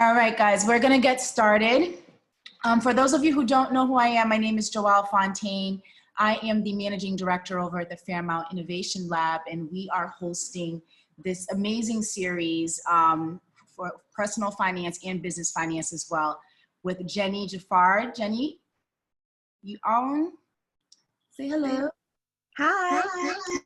All right, guys, we're going to get started. For those of you who don't know who I am, my name is Joelle Fontaine. I am the managing director over at the Fairmount Innovation Lab, and we are hosting this amazing series for personal finance and business finance as well with Jenny Jafar. Jenny, you on? Say hello. Hi. Hi.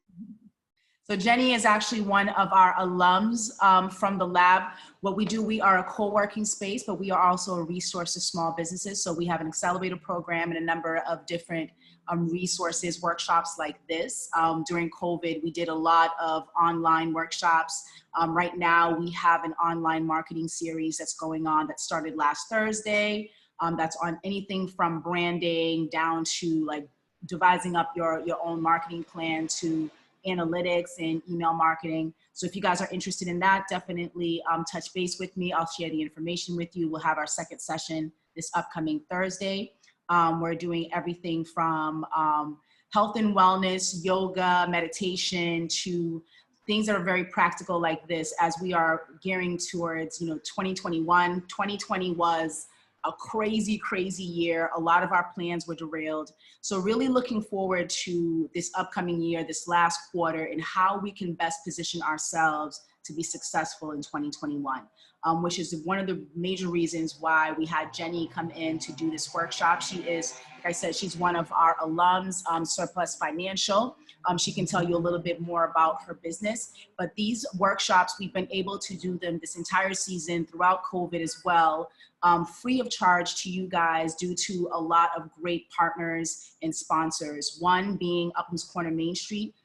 So Jenny is actually one of our alums from the lab. What we do, we are a co-working space, but we are also a resource to small businesses. So we have an accelerator program and a number of different resources, workshops like this. During COVID, we did a lot of online workshops. Right now, we have an online marketing series that's going on that started last Thursday. That's on anything from branding down to like devising up your own marketing plan to analytics and email marketing. So if you guys are interested in that, definitely touch base with me. I'll share the information with you. We'll have our second session this upcoming Thursday. We're doing everything from health and wellness, yoga, meditation, to things that are very practical like this as we are gearing towards 2021. 2020 was a crazy, crazy year. A lot of our plans were derailed. So really looking forward to this upcoming year, this last quarter, and how we can best position ourselves to be successful in 2021, which is one of the major reasons why we had Jenny come in to do this workshop. She is, like I said, she's one of our alums, Surplus Financial. She can tell you a little bit more about her business, but these workshops, we've been able to do them this entire season throughout COVID as well, free of charge to you guys due to a lot of great partners and sponsors. One being Uplands Corner Main Street.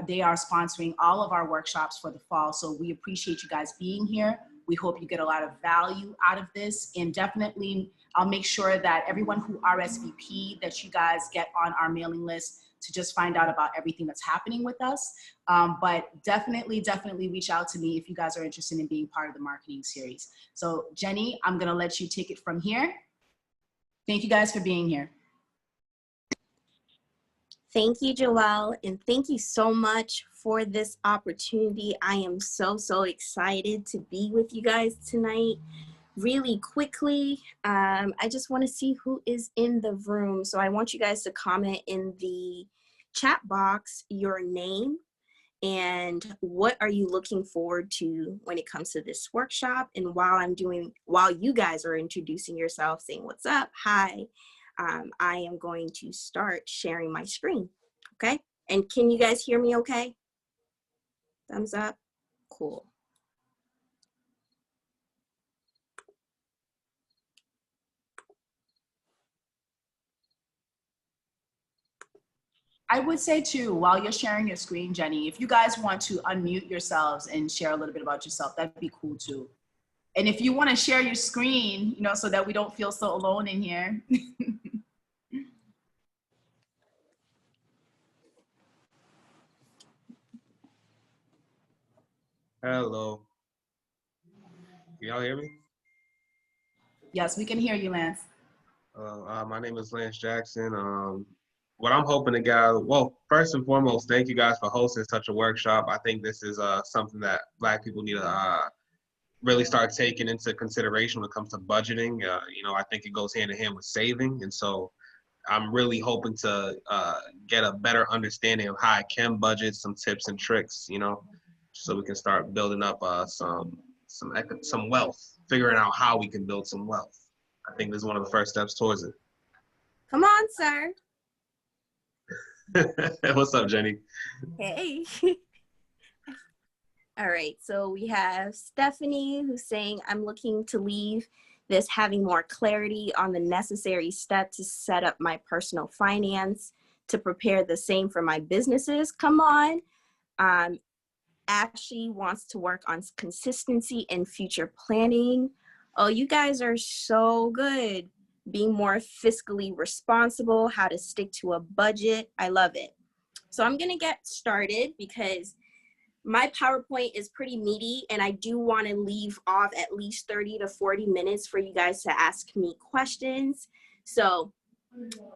They are sponsoring all of our workshops for the fall. So we appreciate you guys being here. We hope you get a lot of value out of this, and definitely I'll make sure that everyone who RSVP that you guys get on our mailing list to just find out about everything that's happening with us. But definitely reach out to me if you guys are interested in being part of the marketing series. So Jenny, I'm gonna let you take it from here. Thank you guys for being here. Thank you, Joelle, and thank you so much for this opportunity. I am so excited to be with you guys tonight. Really quickly, I just want to see who is in the room. So I want you guys to comment in the chat box your name and what are you looking forward to when it comes to this workshop. And while you guys are introducing yourself, saying what's up, hi, I am going to start sharing my screen, okay? And can you guys hear me okay? Thumbs up, cool. I would say too, while you're sharing your screen, Jenny, if you guys want to unmute yourselves and share a little bit about yourself, that'd be cool too. And if you want to share your screen, so that we don't feel so alone in here. Hello. Can y'all hear me? Yes, we can hear you, Lance. My name is Lance Jackson. What I'm hoping to get out, well, first and foremost, thank you guys for hosting such a workshop. I think this is something that Black people need to really start taking into consideration when it comes to budgeting. I think it goes hand in hand with saving. And so I'm really hoping to get a better understanding of how I can budget, some tips and tricks, so we can start building up some wealth, figuring out how we can build some wealth. I think this is one of the first steps towards it. Come on, sir. What's up, Jenny? Hey. All right, so we have Stephanie who's saying, I'm looking to leave this having more clarity on the necessary steps to set up my personal finance, to prepare the same for my businesses. Come on. Ashley wants to work on consistency and future planning. Oh, you guys are so good. Being more fiscally responsible, how to stick to a budget. I love it. So I'm gonna get started because my PowerPoint is pretty meaty and I do want to leave off at least 30 to 40 minutes for you guys to ask me questions. So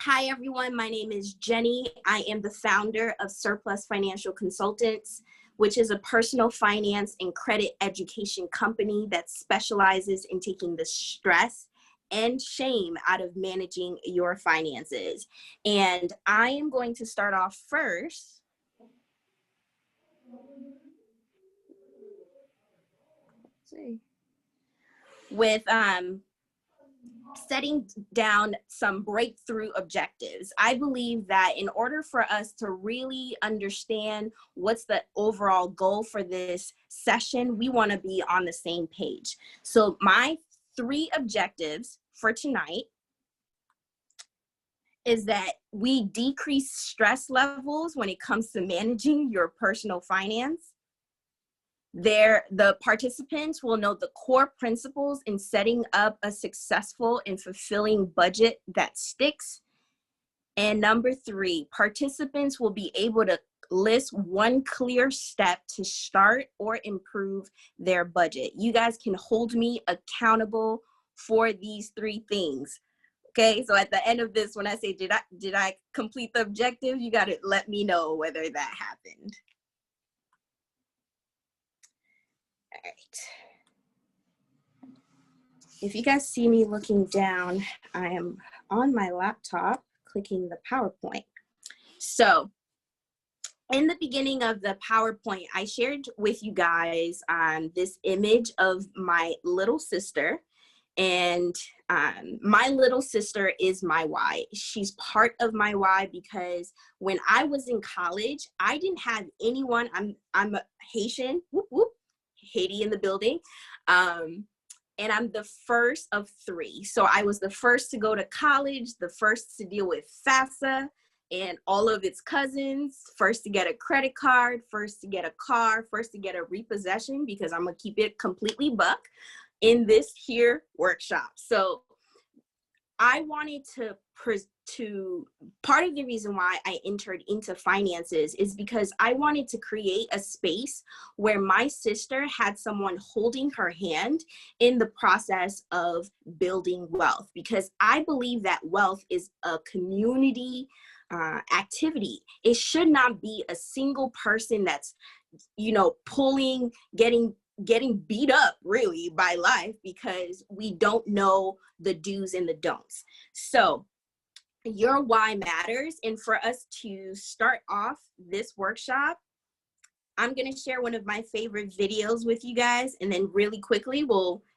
hi everyone, my name is Jenny. I am the founder of Surplus Financial Consultants. which is a personal finance and credit education company that specializes in taking the stress and shame out of managing your finances. And I am going to start off first with setting down some breakthrough objectives. I believe that in order for us to really understand what's the overall goal for this session, we want to be on the same page. So my 3 objectives for tonight is that we decrease stress levels when it comes to managing your personal finance. The participants will know the core principles in setting up a successful and fulfilling budget that sticks. And number 3, participants will be able to list one clear step to start or improve their budget. You guys can hold me accountable for these 3 things. Okay, so at the end of this, when I say, did I complete the objective, you got to let me know whether that happened. All right. If you guys see me looking down, I am on my laptop clicking the PowerPoint. So in the beginning of the PowerPoint, I shared with you guys this image of my little sister. And my little sister is my why. She's part of my why because when I was in college, I didn't have anyone. I'm a Haitian, whoop, whoop, Haiti in the building. And I'm the first of 3. So I was the first to go to college, the first to deal with FAFSA and all of its cousins, first to get a credit card, first to get a car, first to get a repossession, because I'm gonna keep it completely buck in this here workshop. So I wanted to part of the reason why I entered into finances is because I wanted to create a space where my sister had someone holding her hand in the process of building wealth, because I believe that wealth is a community activity. It should not be a single person that's, pulling, getting beat up really by life because we don't know the do's and the don'ts. So your why matters. And for us to start off this workshop, I'm going to share one of my favorite videos with you guys. And then really quickly,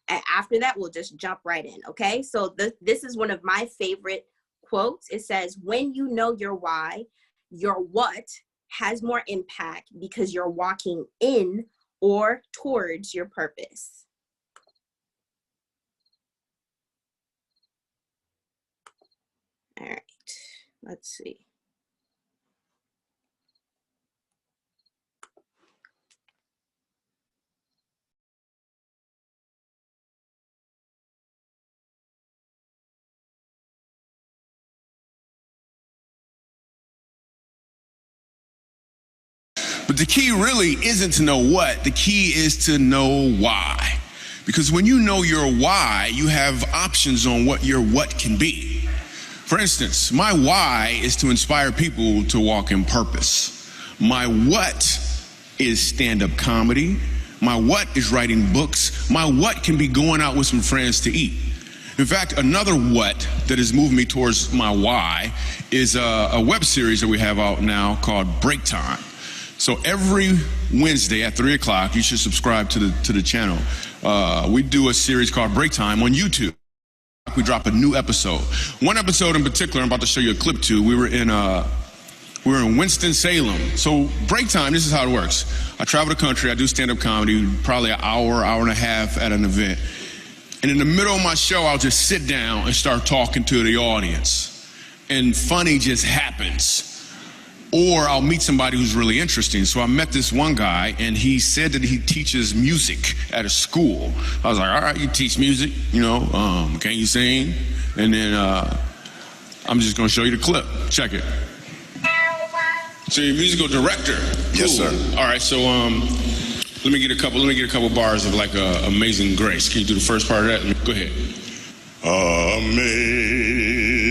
after that, we'll just jump right in. Okay. So this is one of my favorite quotes. It says, when you know your why, your what has more impact because you're walking in or towards your purpose. All right, let's see. But the key really isn't to know what, the key is to know why. Because when you know your why, you have options on what your what can be. For instance, my why is to inspire people to walk in purpose. My what is stand-up comedy. My what is writing books. My what can be going out with some friends to eat. In fact, another what that has moved me towards my why is a web series that we have out now called Break Time. So every Wednesday at 3 o'clock, you should subscribe to the channel. We do a series called Break Time on YouTube. We drop a new episode. One episode in particular, I'm about to show you a clip to. We were in Winston-Salem. So Break Time, this is how it works. I travel the country. I do stand-up comedy, probably an hour and a half at an event. And in the middle of my show, I'll just sit down and start talking to the audience. And funny just happens. Or I'll meet somebody who's really interesting. So I met this one guy, and he said that he teaches music at a school. I was like, all right, you teach music, can you sing? And then I'm just gonna show you the clip. Check it. So you're a musical director. Yes, cool. sir. All right, so let me get a couple bars of like Amazing Grace. Can you do the first part of that? Go ahead.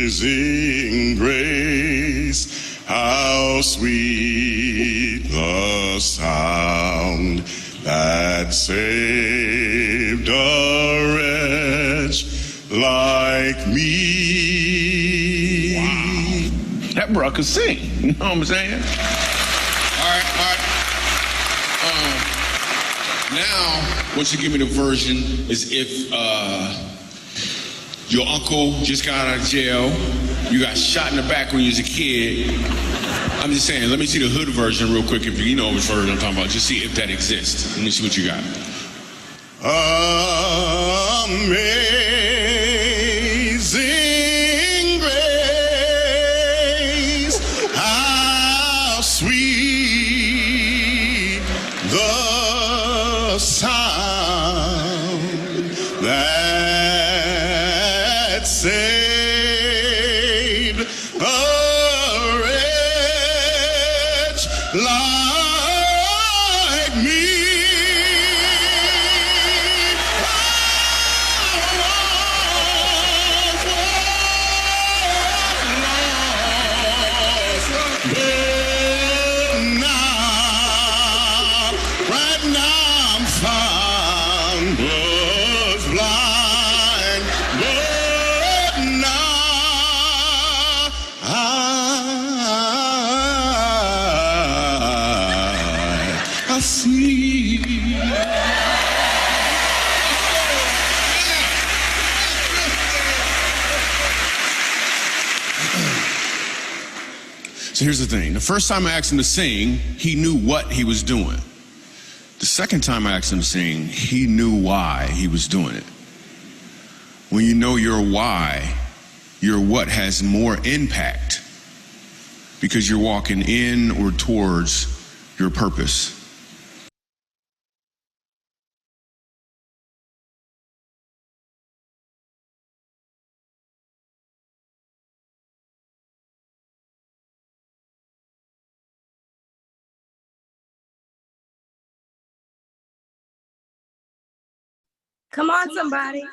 Amazing grace, How sweet the sound that saved a wretch like me. Wow. That bro could sing, you know what I'm saying? All right. Now, once you give me the version, is if your uncle just got out of jail, you got shot in the back when you was a kid. I'm just saying, let me see the hood version real quick, if you know which version I'm talking about. Just see if that exists. Let me see what you got. Amazing grace, how sweet the sound that saved a wretch like me. Right now I'm found, was blind, but now I see. So here's the thing. The first time I asked him to sing, he knew what he was doing. The second time I asked him to sing, he knew why he was doing it. When you know your why, your what has more impact because you're walking in or towards your purpose. Come on, somebody.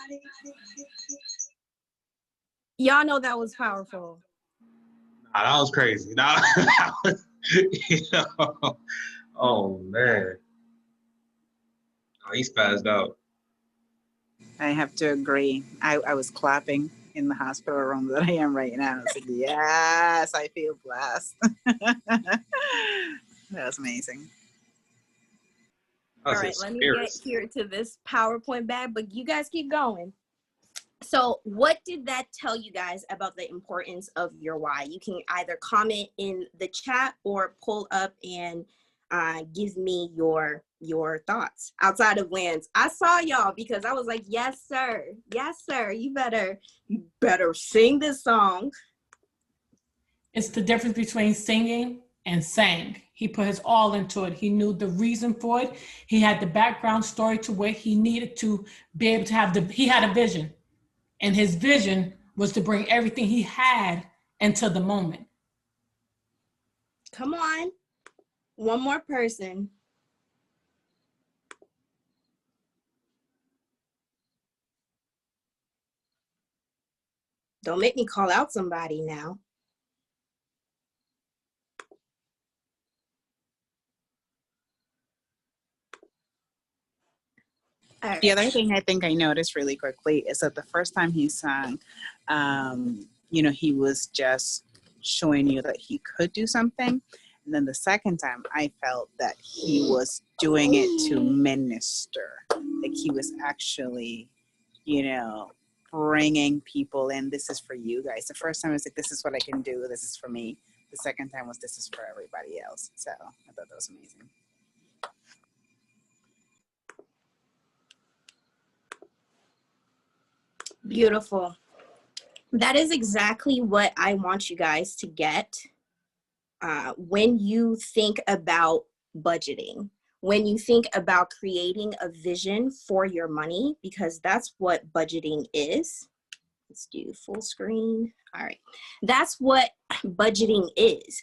Y'all know that was powerful. Nah, that was crazy. Nah, that was, oh man. Oh, he spazzed out. I have to agree. I was clapping in the hospital room that I am right now. I was like, yes, I feel blessed. That was amazing. All right, let me get here to this PowerPoint bag, but you guys keep going. So what did that tell you guys about the importance of your why? You can either comment in the chat or pull up and give me your thoughts outside of Lance. I saw y'all because I was like, yes, sir. Yes, sir. You better sing this song. It's the difference between singing and sang. He put his all into it. He knew the reason for it. He had the background story to where he needed to be able to have he had a vision. And his vision was to bring everything he had into the moment. Come on. One more person. Don't make me call out somebody now. Right. The other thing I think I noticed really quickly is that the first time he sang, he was just showing you that he could do something. And then the second time I felt that he was doing it to minister. Like he was actually, bringing people in. This is for you guys. The first time I was like, this is what I can do. This is for me. The second time was, this is for everybody else. So I thought that was amazing. Beautiful. That is exactly what I want you guys to get when you think about budgeting, when you think about creating a vision for your money, because that's what budgeting is. Let's do full screen. All right. That's what budgeting is.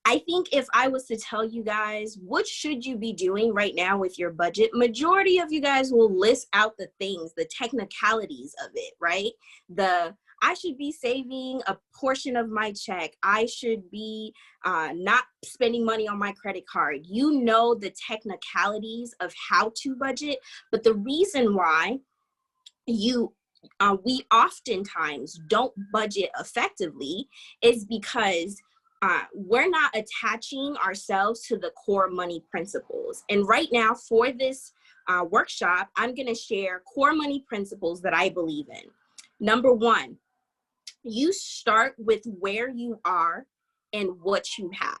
I think if I was to tell you guys, what should you be doing right now with your budget? Majority of you guys will list out the things, the technicalities of it, right? I should be saving a portion of my check. I should be not spending money on my credit card. You know the technicalities of how to budget, but the reason why we oftentimes don't budget effectively is because we're not attaching ourselves to the core money principles. And right now for this workshop, I'm going to share core money principles that I believe in. Number one, you start with where you are and what you have.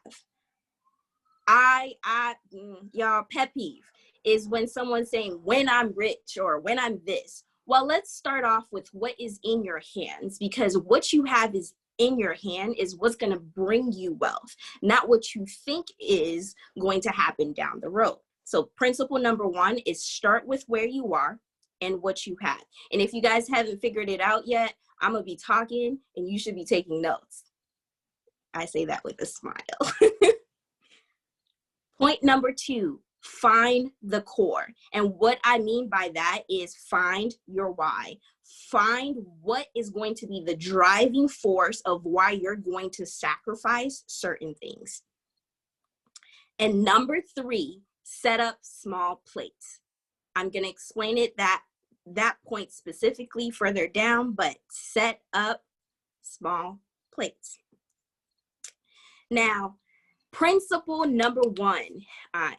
Y'all, pet peeve is when someone's saying, when I'm rich or when I'm this. Well, let's start off with what is in your hands, because what you have is in your hand is what's going to bring you wealth, not what you think is going to happen down the road. So principle number one is start with where you are and what you have. And if you guys haven't figured it out yet, I'm going to be talking and you should be taking notes. I say that with a smile. Point number two, find the core. And what I mean by that is find your why. Find what is going to be the driving force of why you're going to sacrifice certain things. And number three, set up small plates. I'm going to explain it that point specifically further down, but set up small plates. Now, principle number one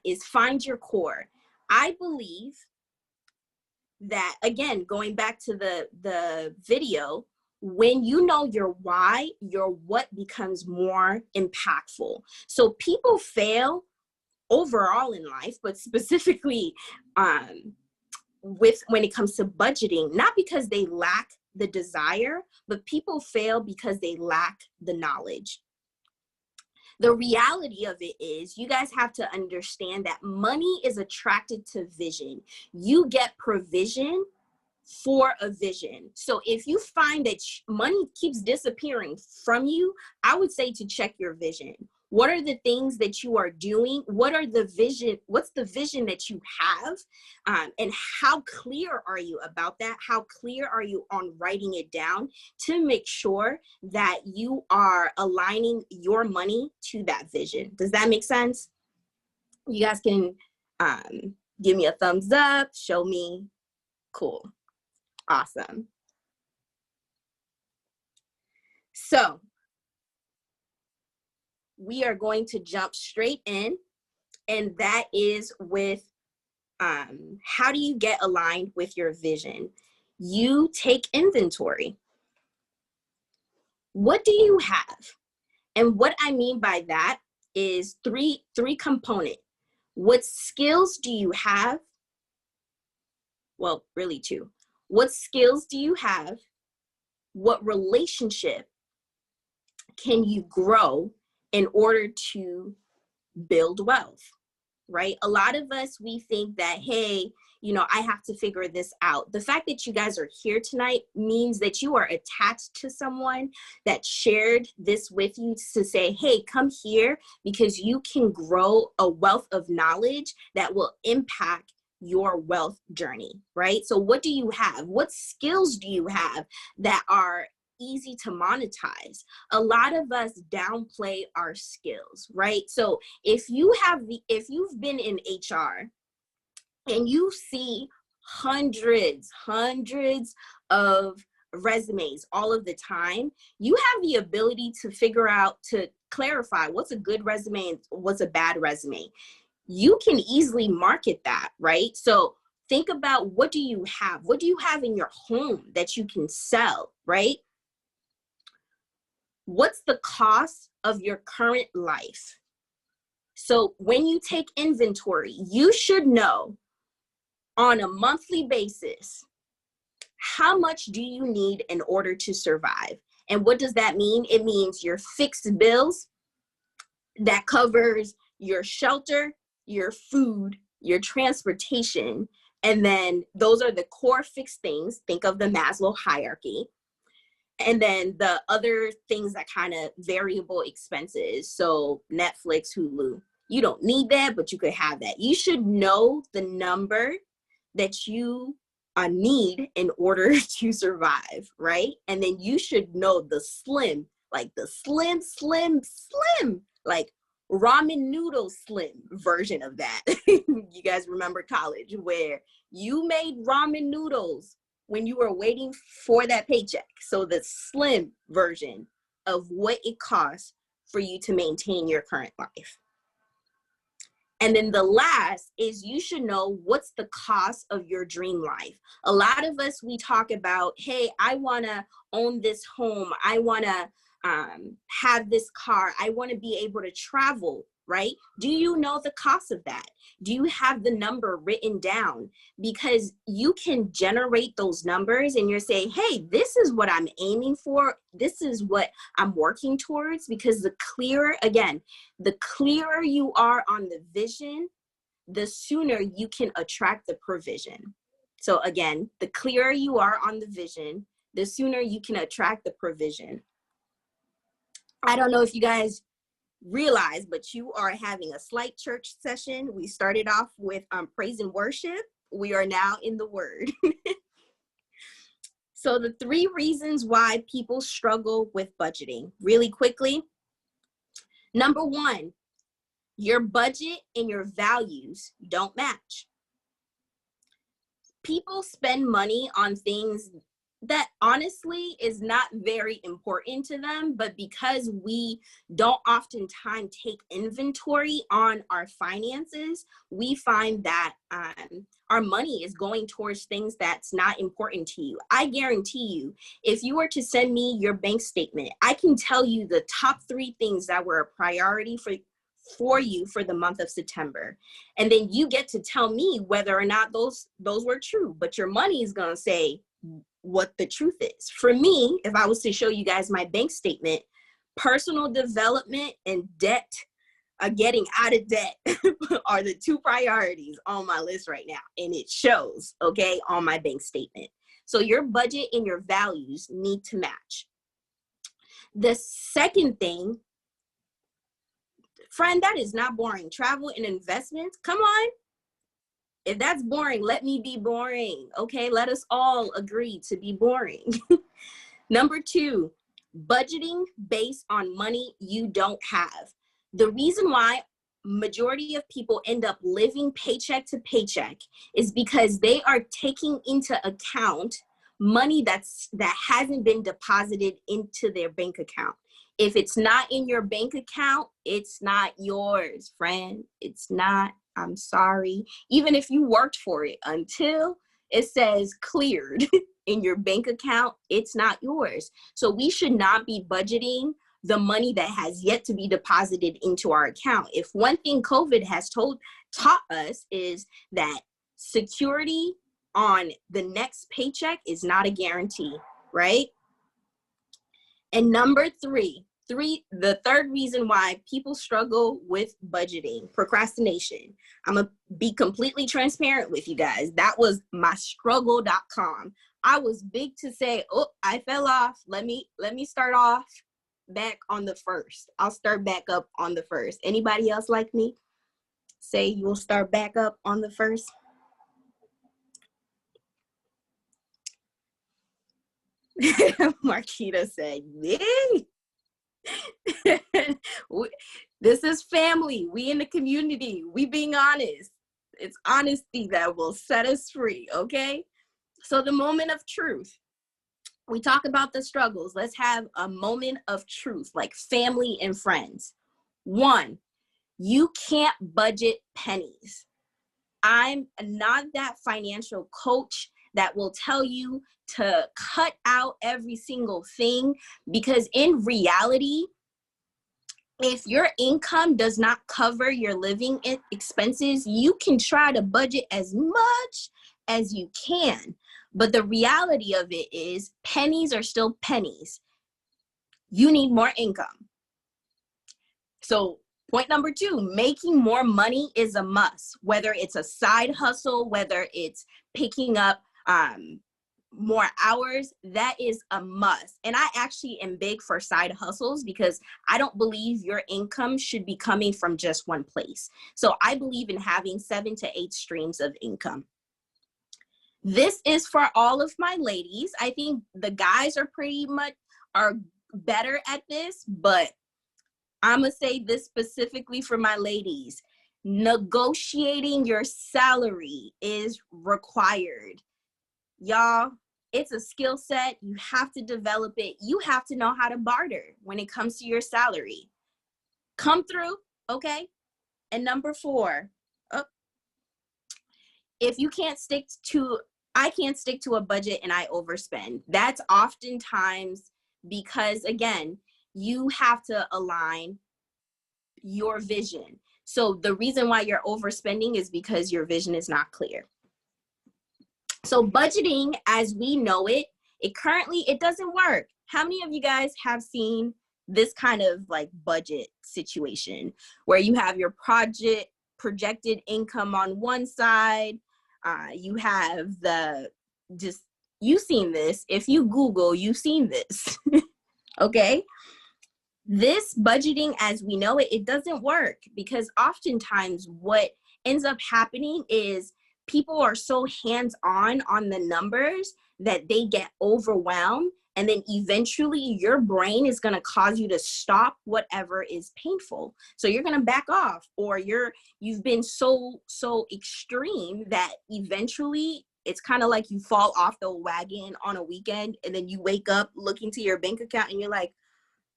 is find your core. I believe that, again, going back to the video, when you know your why, your what becomes more impactful. So people fail overall in life, but specifically when it comes to budgeting, not because they lack the desire, but people fail because they lack the knowledge. The reality of it is you guys have to understand that money is attracted to vision. You get provision for a vision. So if you find that money keeps disappearing from you, I would say to check your vision. What are the things that you are doing? What's the vision that you have? And how clear are you about that? How clear are you on writing it down to make sure that you are aligning your money to that vision? Does that make sense? You guys can give me a thumbs up, show me. Cool. Awesome. So we are going to jump straight in, and that is with how do you get aligned with your vision? You take inventory. What do you have? And what I mean by that is three component. What skills do you have? Well, really two. What skills do you have? What relationship can you grow in order to build wealth, right? A lot of us, we think that, hey, I have to figure this out. The fact that you guys are here tonight means that you are attached to someone that shared this with you to say, hey, come here because you can grow a wealth of knowledge that will impact your wealth journey, right? So what do you have? What skills do you have that are easy to monetize? A lot of us downplay our skills, right? So if you've been in HR and you see hundreds of resumes all of the time, you have the ability to figure out, to clarify what's a good resume and what's a bad resume. You can easily market that, right? So think about, what do you have? What do you have in your home that you can sell, right? What's the cost of your current life? So when you take inventory, you should know on a monthly basis, how much do you need in order to survive? And what does that mean? It means your fixed bills that covers your shelter, your food, your transportation, and then those are the core fixed things. Think of the Maslow hierarchy. And then the other things that kind of variable expenses. So Netflix, Hulu, you don't need that, but you could have that. You should know the number that you need in order to survive, right? And then you should know the slim, like the slim, like ramen noodle slim version of that. You guys remember college where you made ramen noodles when you were waiting for that paycheck. So the slim version of what it costs for you to maintain your current life. And then the last is you should know what's the cost of your dream life. A lot of us, we talk about, hey, I want to own this home. I want to have this car. I want to be able to travel, right? Do you know the cost of that? Do you have the number written down? Because you can generate those numbers and you're saying, hey, this is what I'm aiming for. This is what I'm working towards. Because the clearer you are on the vision, the sooner you can attract the provision. So again, the clearer you are on the vision, the sooner you can attract the provision. I don't know if you guys realize, but you are having a slight church session. We started off with praise and worship. We are now in the word. So the 3 reasons why people struggle with budgeting, really quickly. Number 1, your budget and your values don't match. People spend money on things that honestly is not very important to them, but because we don't oftentimes take inventory on our finances, we find that our money is going towards things that's not important to you. I guarantee you, if you were to send me your bank statement, I can tell you the top 3 things that were a priority for you for the month of September. And then you get to tell me whether or not those were true, but your money is going to say what the truth is. For me, if I was to show you guys my bank statement, personal development and debt, getting out of debt are the 2 priorities on my list right now. And it shows, okay, on my bank statement. So your budget and your values need to match. The second thing, friend, that is not boring. Travel and investments, come on. If that's boring, let me be boring, okay? Let us all agree to be boring. Number 2, budgeting based on money you don't have. The reason why majority of people end up living paycheck to paycheck is because they are taking into account money that hasn't been deposited into their bank account. If it's not in your bank account, it's not yours, friend. It's not. I'm sorry. Even if you worked for it, until it says cleared in your bank account, it's not yours. So we should not be budgeting the money that has yet to be deposited into our account. If one thing COVID has taught us is that security on the next paycheck is not a guarantee, right? And number 3, the third reason why people struggle with budgeting, procrastination. I'm going to be completely transparent with you guys. That was my struggle.com. I was big to say, oh, I fell off. Let me start off back on the 1st. I'll start back up on the 1st. Anybody else like me? Say you will start back up on the 1st. Marquita said, yay. This is family. We in the community. We being honest. It's honesty that will set us free, okay? So the moment of truth. We talk about the struggles. Let's have a moment of truth, like family and friends. 1, you can't budget pennies. I'm not that financial coach that will tell you to cut out every single thing, because in reality, if your income does not cover your living expenses, you can try to budget as much as you can. But the reality of it is pennies are still pennies. You need more income. So point number 2, making more money is a must, whether it's a side hustle, whether it's picking up more hours, that is a must. And I actually am big for side hustles because I don't believe your income should be coming from just one place. So I believe in having 7 to 8 streams of income. This is for all of my ladies. I think the guys are better at this, but I'm gonna say this specifically for my ladies. Negotiating your salary is required. Y'all, it's a skill set. You have to develop it. You have to know how to barter when it comes to your salary. Come through, okay? And number 4, if you can't stick to, I can't stick to a budget and I overspend. That's oftentimes because, again, you have to align your vision. So the reason why you're overspending is because your vision is not clear. So budgeting as we know it, it doesn't work. How many of you guys have seen this kind of like budget situation where you have your projected income on one side, you have you've seen this. If you Google, you've seen this, okay? This budgeting as we know it, it doesn't work because oftentimes what ends up happening is people are so hands-on on the numbers that they get overwhelmed, and then eventually your brain is going to cause you to stop whatever is painful. So you're going to back off, or you've been so extreme that eventually it's kind of like you fall off the wagon on a weekend, and then you wake up looking to your bank account and you're like,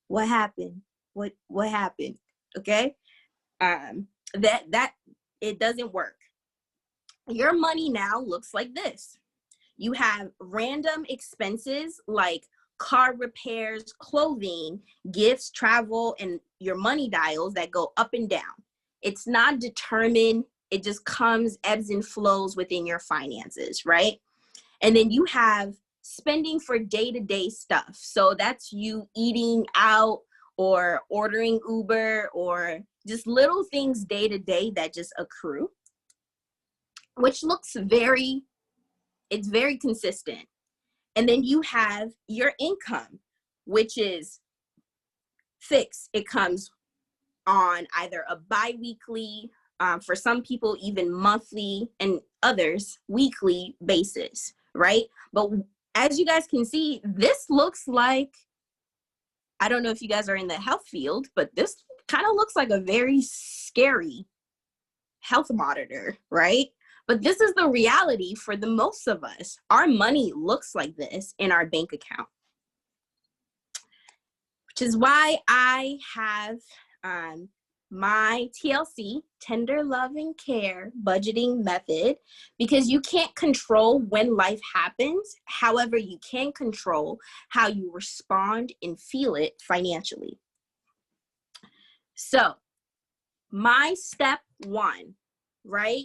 what happened? What happened? Okay? That it doesn't work. Your money now looks like this. You have random expenses like car repairs, clothing, gifts, travel, and your money dials that go up and down. It's not determined. It just comes, ebbs and flows within your finances, right? And then you have spending for day-to-day stuff. So that's you eating out or ordering Uber or just little things day-to-day that just accrue, which looks it's very consistent. And then you have your income, which is fixed. It comes on either a bi-weekly, for some people even monthly, and others weekly basis, right? But as you guys can see, this looks like, I don't know if you guys are in the health field, but this kind of looks like a very scary health monitor, right? But this is the reality for the most of us. Our money looks like this in our bank account, which is why I have my TLC, Tender Love and Care budgeting method, because you can't control when life happens. However, you can control how you respond and feel it financially. So my step 1, right?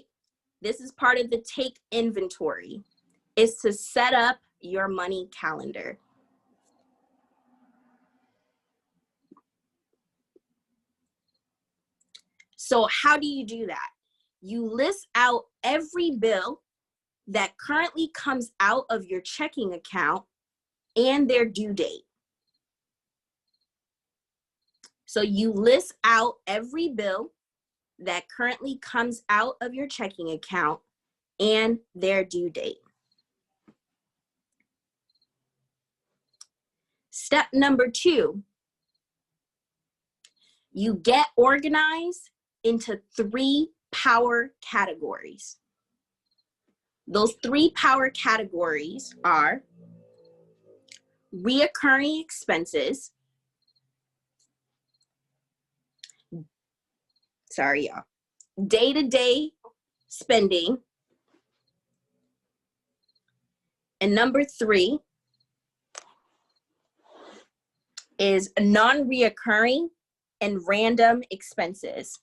This is part of the take inventory, is to set up your money calendar. So how do you do that? You list out every bill that currently comes out of your checking account and their due date. So you list out every bill that currently comes out of your checking account and their due date. Step number 2, you get organized into 3 power categories. Those 3 power categories are reoccurring expenses. Sorry, y'all. Day-to-day spending. And number 3 is non-reoccurring and random expenses.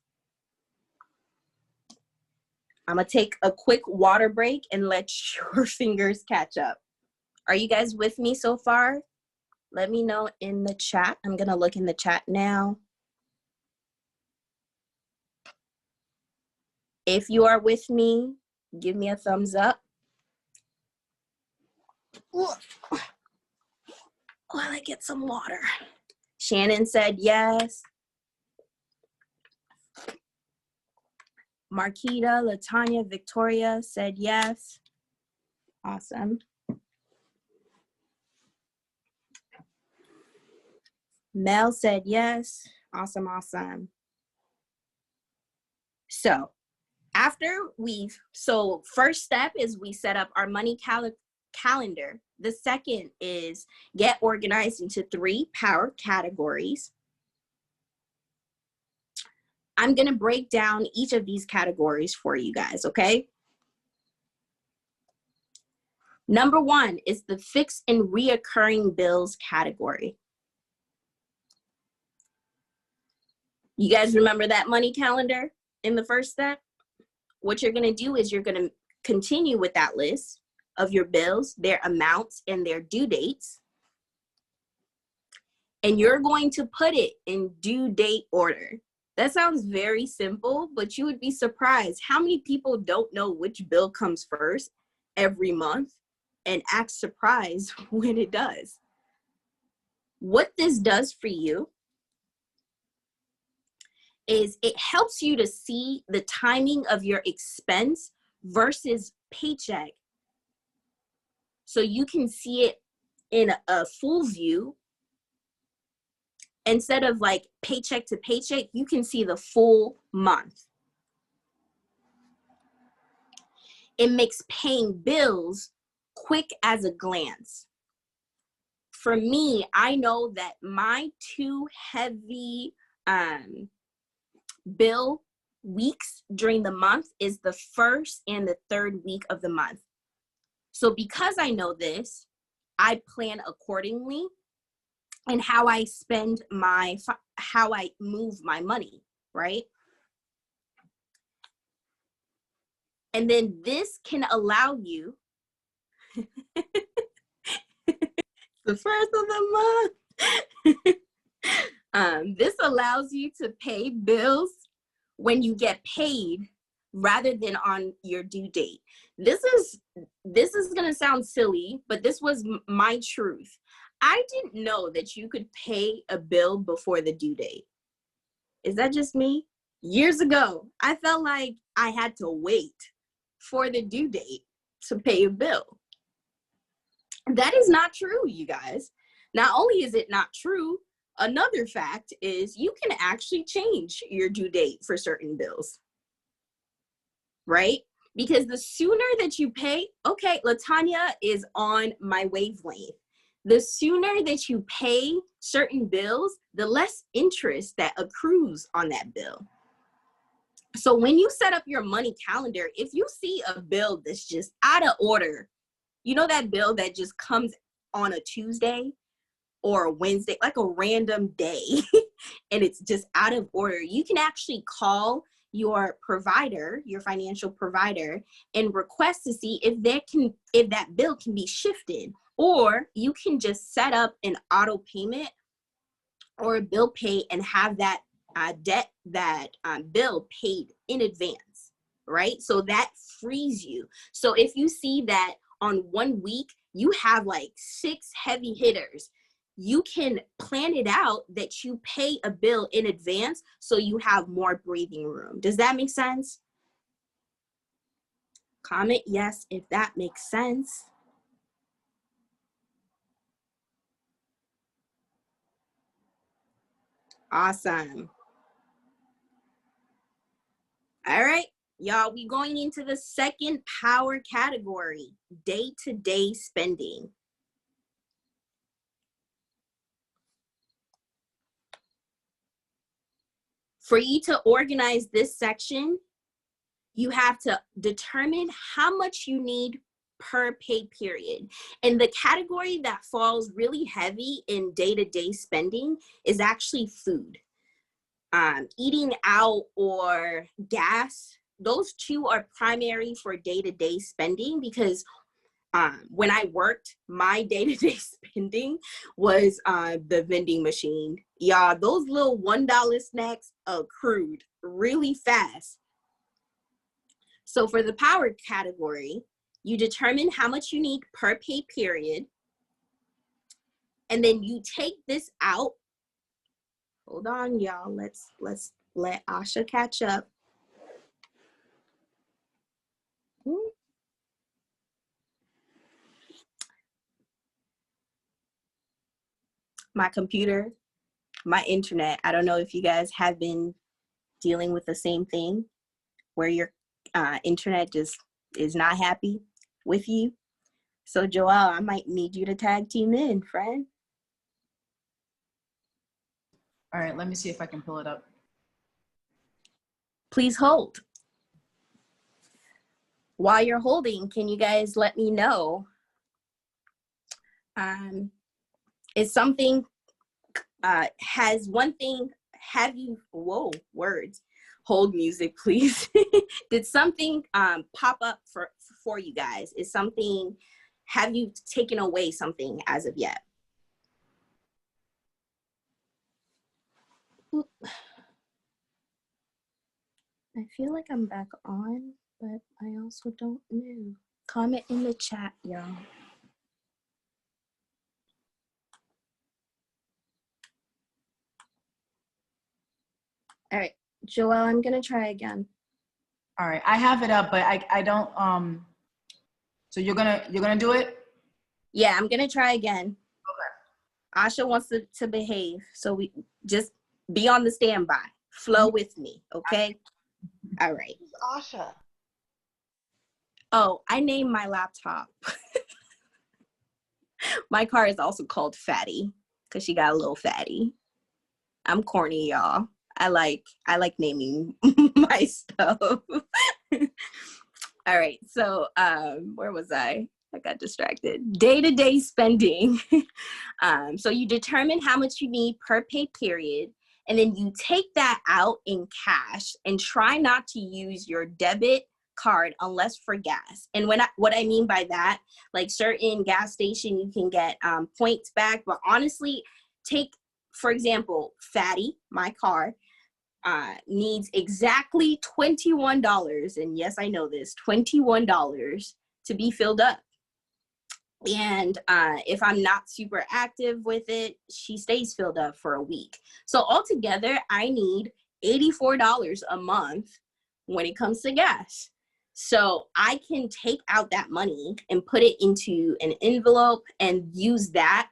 I'm gonna take a quick water break and let your fingers catch up. Are you guys with me so far? Let me know in the chat. I'm gonna look in the chat now. If you are with me, give me a thumbs up. While I get some water. Shannon said yes. Marquita, Latanya, Victoria said yes. Awesome. Mel said yes. Awesome, awesome. So first step is we set up our money calendar. The second is get organized into 3 power categories. I'm going to break down each of these categories for you guys, okay? Number 1 is the fixed and reoccurring bills category. You guys remember that money calendar in the first step? What you're going to do is you're going to continue with that list of your bills, their amounts, and their due dates. And you're going to put it in due date order. That sounds very simple, but you would be surprised how many people don't know which bill comes first every month and act surprised when it does. What this does for you is it helps you to see the timing of your expense versus paycheck. So you can see it in a full view. Instead of like paycheck to paycheck, you can see the full month. It makes paying bills quick as a glance. For me, I know that my 2 heavy bill weeks during the month is the 1st and the 3rd week of the month. So because I know this, I plan accordingly and how I spend how I move my money, right? And then this can allow you, the first of the month, this allows you to pay bills when you get paid rather than on your due date. This is gonna sound silly, but this was my truth. I didn't know that you could pay a bill before the due date. Is that just me? Years ago, I felt like I had to wait for the due date to pay a bill. That is not true, you guys. Not only is it not true, another fact is you can actually change your due date for certain bills, right? Because the sooner that you pay, okay, LaTanya is on my wavelength. The sooner that you pay certain bills, the less interest that accrues on that bill. So when you set up your money calendar, if you see a bill that's just out of order, you know that bill that just comes on a Tuesday or a Wednesday, like a random day, and it's just out of order, you can actually call your provider, your financial provider, and request to see if that bill can be shifted. Or you can just set up an auto payment or a bill pay and have that bill paid in advance, right? So that frees you. So if you see that on 1 week, you have like 6 heavy hitters, you can plan it out that you pay a bill in advance so you have more breathing room. Does that make sense? Comment yes if that makes sense. Awesome. All right, y'all, we going into the second power category, day-to-day spending. For you to organize this section, you have to determine how much you need per pay period. And the category that falls really heavy in day-to-day spending is actually food. Eating out or gas, those 2 are primary for day-to-day spending because when I worked, my day-to-day spending was the vending machine. Yeah, those little $1 snacks accrued really fast. So for the power category, you determine how much you need per pay period. And then you take this out. Hold on, y'all. Let's let Asha catch up. my computer, my internet. I don't know if you guys have been dealing with the same thing where your internet just is not happy with you. So Joelle, I might need you to tag team in, friend. All right, let me see if I can pull it up. Please hold. While you're holding, can you guys let me know? Is something, has one thing, have you, whoa, words, hold music, please. Did something pop up for you guys? Is something, have you taken away something as of yet? Oop. I feel like I'm back on, but I also don't know. Comment in the chat, y'all. All right, Joelle, I'm gonna try again. All right, I have it up, but I don't, so you're gonna do it? Yeah, I'm gonna try again. Okay. Asha wants to behave, so we just be on the standby. Flow with me, okay? All right. Who's Asha? Oh, I named my laptop. My car is also called Fatty because she got a little fatty. I'm corny, y'all. I like naming my stuff. All right, so where was I? I got distracted. Day-to-day spending. So you determine how much you need per pay period, and then you take that out in cash and try not to use your debit card unless for gas. And what I mean by that, like certain gas station, you can get points back, but honestly, take, for example, Fatty, my car, needs exactly $21, and yes, I know this, $21 to be filled up. And if I'm not super active with it, she stays filled up for a week. So altogether, I need $84 a month when it comes to gas. So I can take out that money and put it into an envelope and use that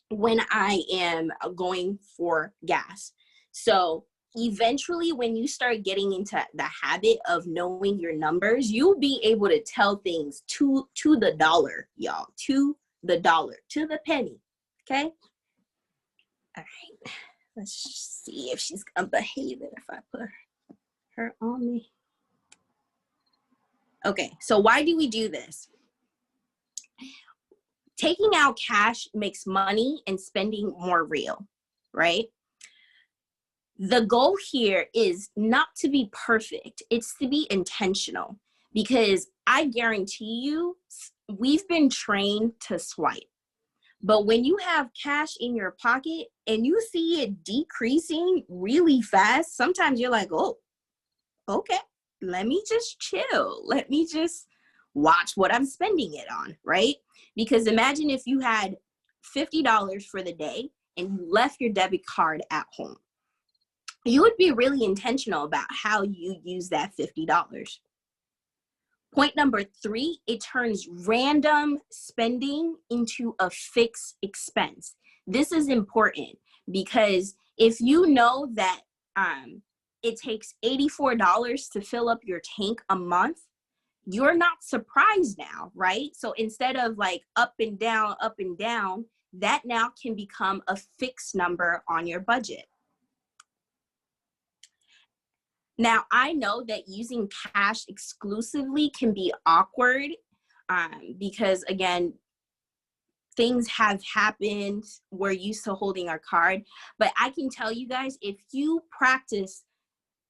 when I am going for gas. So eventually, when you start getting into the habit of knowing your numbers, you'll be able to tell things to the dollar, y'all, to the dollar, to the penny, okay? All right, let's see if she's gonna behave it if I put her on me. Okay, so why do we do this? Taking out cash makes money and spending more real, right? The goal here is not to be perfect, it's to be intentional, because I guarantee you, we've been trained to swipe. But when you have cash in your pocket and you see it decreasing really fast, sometimes you're like, oh, okay, let me just chill. Let me just watch what I'm spending it on, right? Because imagine if you had $50 for the day and you left your debit card at home. You would be really intentional about how you use that $50. Point number 3, it turns random spending into a fixed expense. This is important because if you know that it takes $84 to fill up your tank a month, you're not surprised now, right? So instead of like up and down, that now can become a fixed number on your budget. Now, I know that using cash exclusively can be awkward because, again, things have happened. We're used to holding our card. But I can tell you guys, if you practice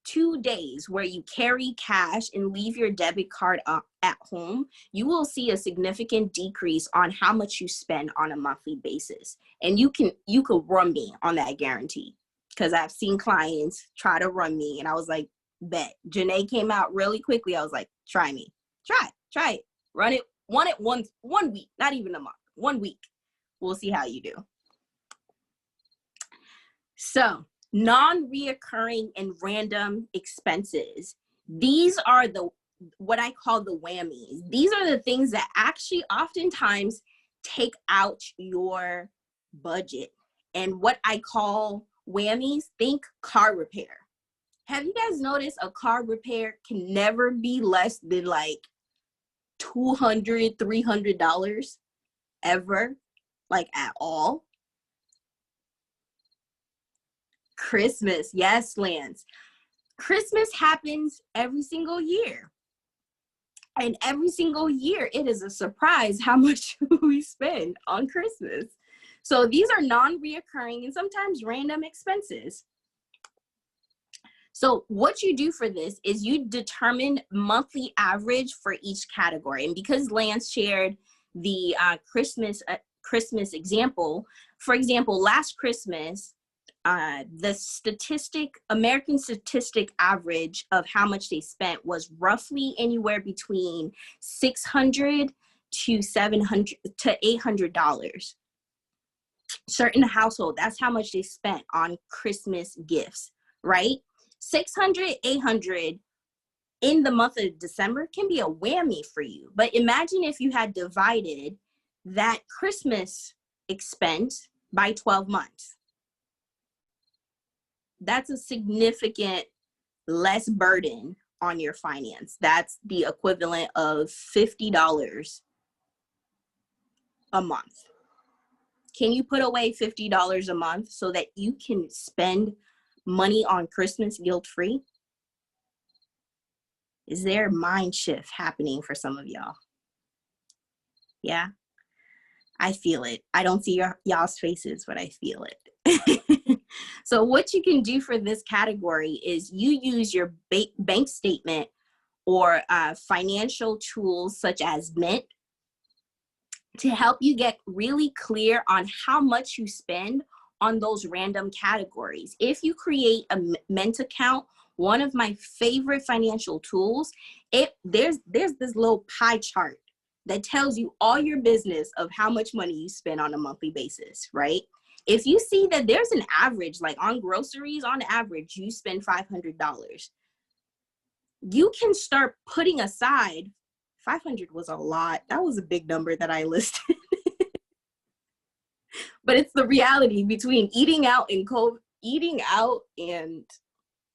2 days where you carry cash and leave your debit card at home, you will see a significant decrease on how much you spend on a monthly basis. And you could run me on that guarantee, because I've seen clients try to run me and I was like, bet. Janae came out really quickly. I was like, try me. Try it. Run it. One week, not even a month. 1 week. We'll see how you do. So, non-reoccurring and random expenses. These are what I call the whammies. These are the things that actually oftentimes take out your budget. and what I call whammies, think car repair. Have you guys noticed a car repair can never be less than like $200, $300 ever, like at all? Christmas, yes, Lance. Christmas happens every single year. And every single year, it is a surprise how much we spend on Christmas. So these are non-reoccurring and sometimes random expenses. So what you do for this is you determine monthly average for each category. And because Lance shared the Christmas example, for example, last Christmas, the American statistic average of how much they spent was roughly anywhere between $600 to $700 to $800. Certain household, that's how much they spent on Christmas gifts, right? 600, 800 in the month of December can be a whammy for you. But imagine if you had divided that Christmas expense by 12 months. That's a significant less burden on your finance. That's the equivalent of $50 a month. Can you put away $50 a month so that you can spend money on Christmas guilt-free? Is there a mind shift happening for some of y'all? Yeah, I feel it. I don't see y'all's faces, but I feel it. So what you can do for this category is you use your bank statement or financial tools such as Mint to help you get really clear on how much you spend on those random categories. If you create a Mint account, one of my favorite financial tools, there's this little pie chart that tells you all your business of how much money you spend on a monthly basis, right? If you see that there's an average, like on groceries, on average, you spend $500, you can start putting aside, 500 was a lot. That was a big number that I listed. But it's the reality between eating out and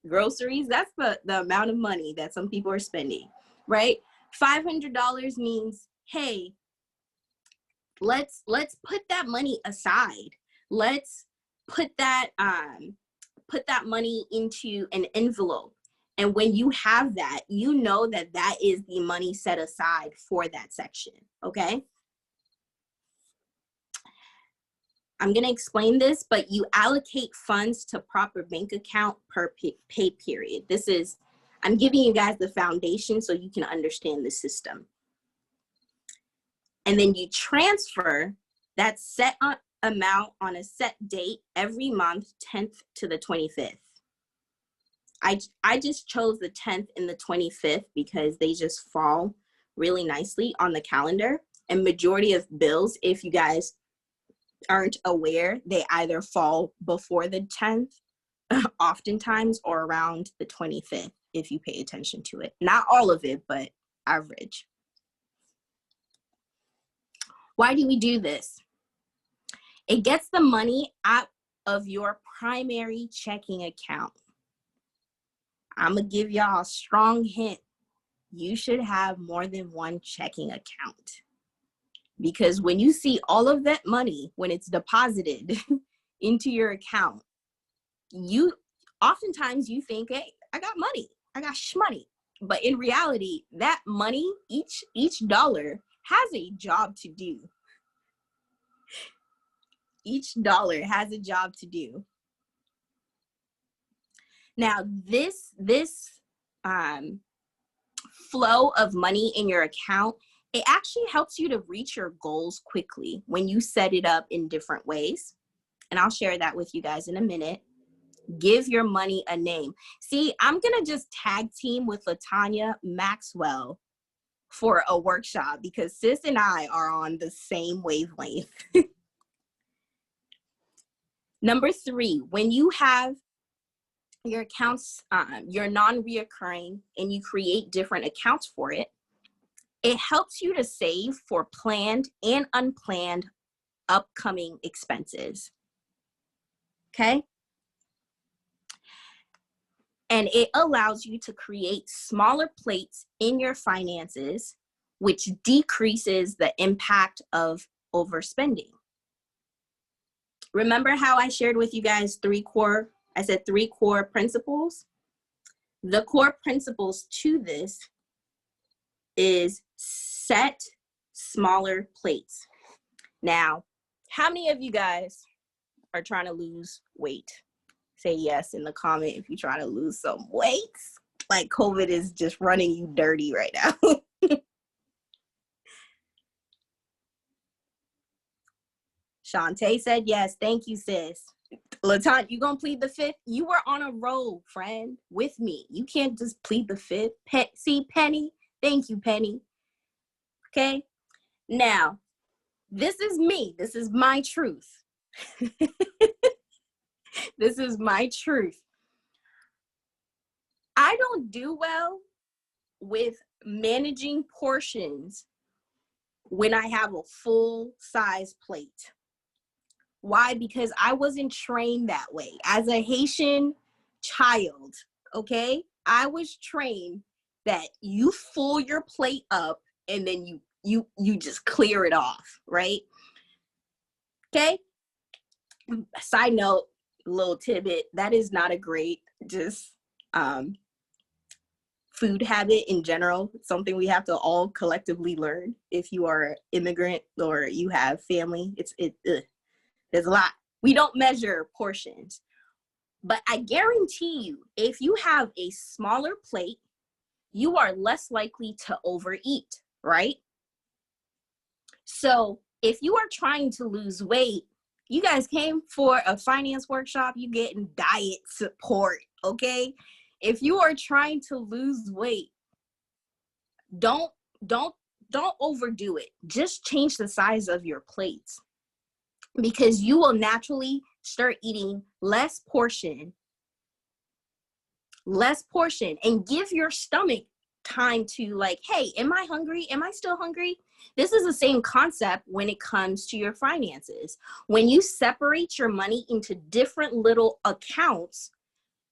groceries. That's the amount of money that some people are spending, right? $500 means, hey, let's put that money aside. Let's put that money into an envelope. And when you have that, you know that that is the money set aside for that section, okay? I'm gonna explain this, but you allocate funds to proper bank account per pay period. I'm giving you guys the foundation so you can understand the system. And then you transfer that set amount on a set date every month, 10th to the 25th. I just chose the 10th and the 25th because they just fall really nicely on the calendar. And majority of bills, if you guys aren't aware, they either fall before the 10th, oftentimes, or around the 25th, if you pay attention to it. Not all of it, but average. Why do we do this? It gets the money out of your primary checking account. I'm gonna give y'all a strong hint. You should have more than one checking account. Because when you see all of that money, when it's deposited into your account, oftentimes you think, hey, I got money, I got shmoney. But in reality, that money, each dollar has a job to do. Each dollar has a job to do. Now, this flow of money in your account, it actually helps you to reach your goals quickly when you set it up in different ways. And I'll share that with you guys in a minute. Give your money a name. See, I'm gonna just tag team with LaTanya Maxwell for a workshop because sis and I are on the same wavelength. Number 3, when you have your accounts, your non-reoccurring, and you create different accounts for it, it helps you to save for planned and unplanned upcoming expenses. okay? And it allows you to create smaller plates in your finances, which decreases the impact of overspending. Remember how I shared with you guys three core principles? The core principles to this is set smaller plates. Now, how many of you guys are trying to lose weight? Say yes in the comment if you're trying to lose some weight. Like COVID is just running you dirty right now. Shantae said yes. Thank you, sis. LaTanya, you gonna plead the fifth? You were on a roll, friend, with me. You can't just plead the fifth. See, Penny? Thank you, Penny. Okay? Now, this is me. This is my truth. This is my truth. I don't do well with managing portions when I have a full size plate. Why? Because I wasn't trained that way. As a Haitian child, okay, I was trained that you fill your plate up and then you just clear it off, right? Okay. Side note, little tidbit, that is not a great food habit in general. It's something we have to all collectively learn. If you are an immigrant or you have family, there's a lot. We don't measure portions, but I guarantee you, if you have a smaller plate, you are less likely to overeat, right? So if you are trying to lose weight, you guys came for a finance workshop, you getting diet support, okay? If you are trying to lose weight, don't overdo it. Just change the size of your plates, because you will naturally start eating less portion, and give your stomach time to like, hey, am I hungry? Am I still hungry? This is the same concept when it comes to your finances. When you separate your money into different little accounts,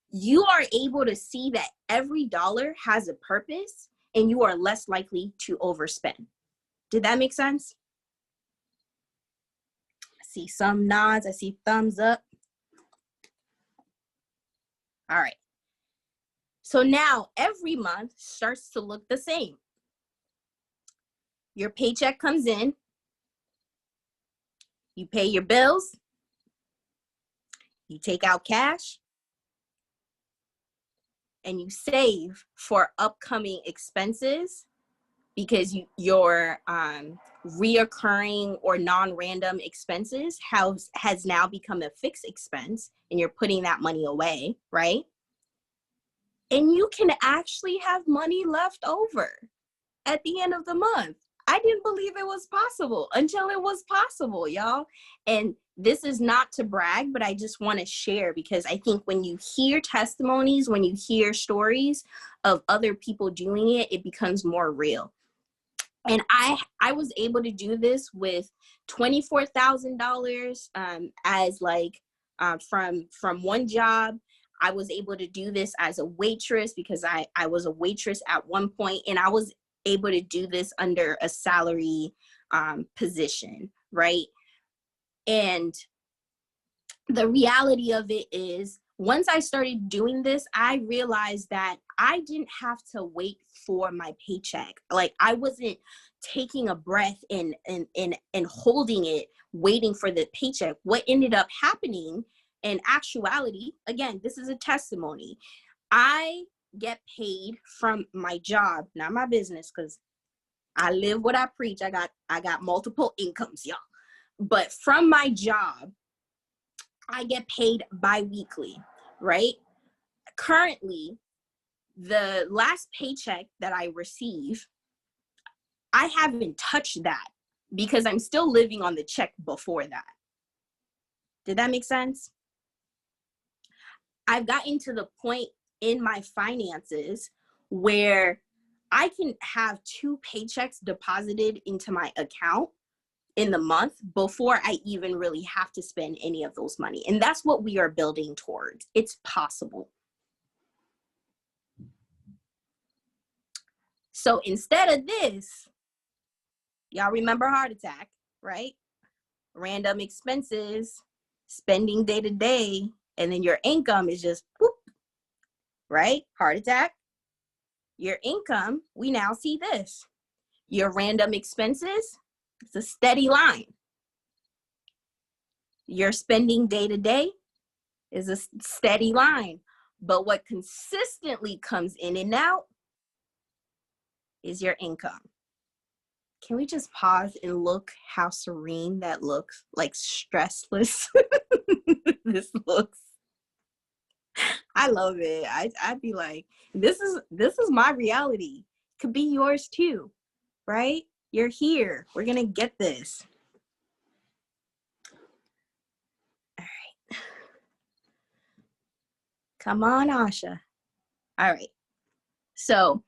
you are able to see that every dollar has a purpose and you are less likely to overspend. Did that make sense? I see some nods. I see thumbs up. All right. So now every month starts to look the same. Your paycheck comes in, you pay your bills, you take out cash, and you save for upcoming expenses, because your reoccurring or non-random expenses has now become a fixed expense, and you're putting that money away, right? And you can actually have money left over at the end of the month. I didn't believe it was possible until it was possible, y'all. And this is not to brag, but I just want to share, because I think when you hear testimonies, when you hear stories of other people doing it, it becomes more real. And I was able to do this with $24,000 as like from one job. I was able to do this as a waitress, because I was a waitress at one point, and I was able to do this under a salary position, right? And the reality of it is, once I started doing this, I realized that I didn't have to wait for my paycheck. Like, I wasn't taking a breath and holding it, waiting for the paycheck. What ended up happening in actuality, again, this is a testimony. I get paid from my job, not my business, because I live what I preach. I got multiple incomes, y'all. But from my job, I get paid bi-weekly, right? Currently, the last paycheck that I receive, I haven't touched that, because I'm still living on the check before that. Did that make sense? I've gotten to the point in my finances where I can have 2 paychecks deposited into my account in the month before I even really have to spend any of those money. And that's what we are building towards. It's possible. So instead of this, y'all remember heart attack, right? Random expenses, spending day to day, and then your income is just whoop, right? Heart attack. Your income, we now see this. Your random expenses, it's a steady line. Your spending day to day is a steady line. But what consistently comes in and out is your income. Can we just pause and look how serene that looks? Like stressless. This looks. I love it. I'd be like, this is my reality. Could be yours too, right? You're here. We're gonna get this. All right. Come on, Asha. All right. So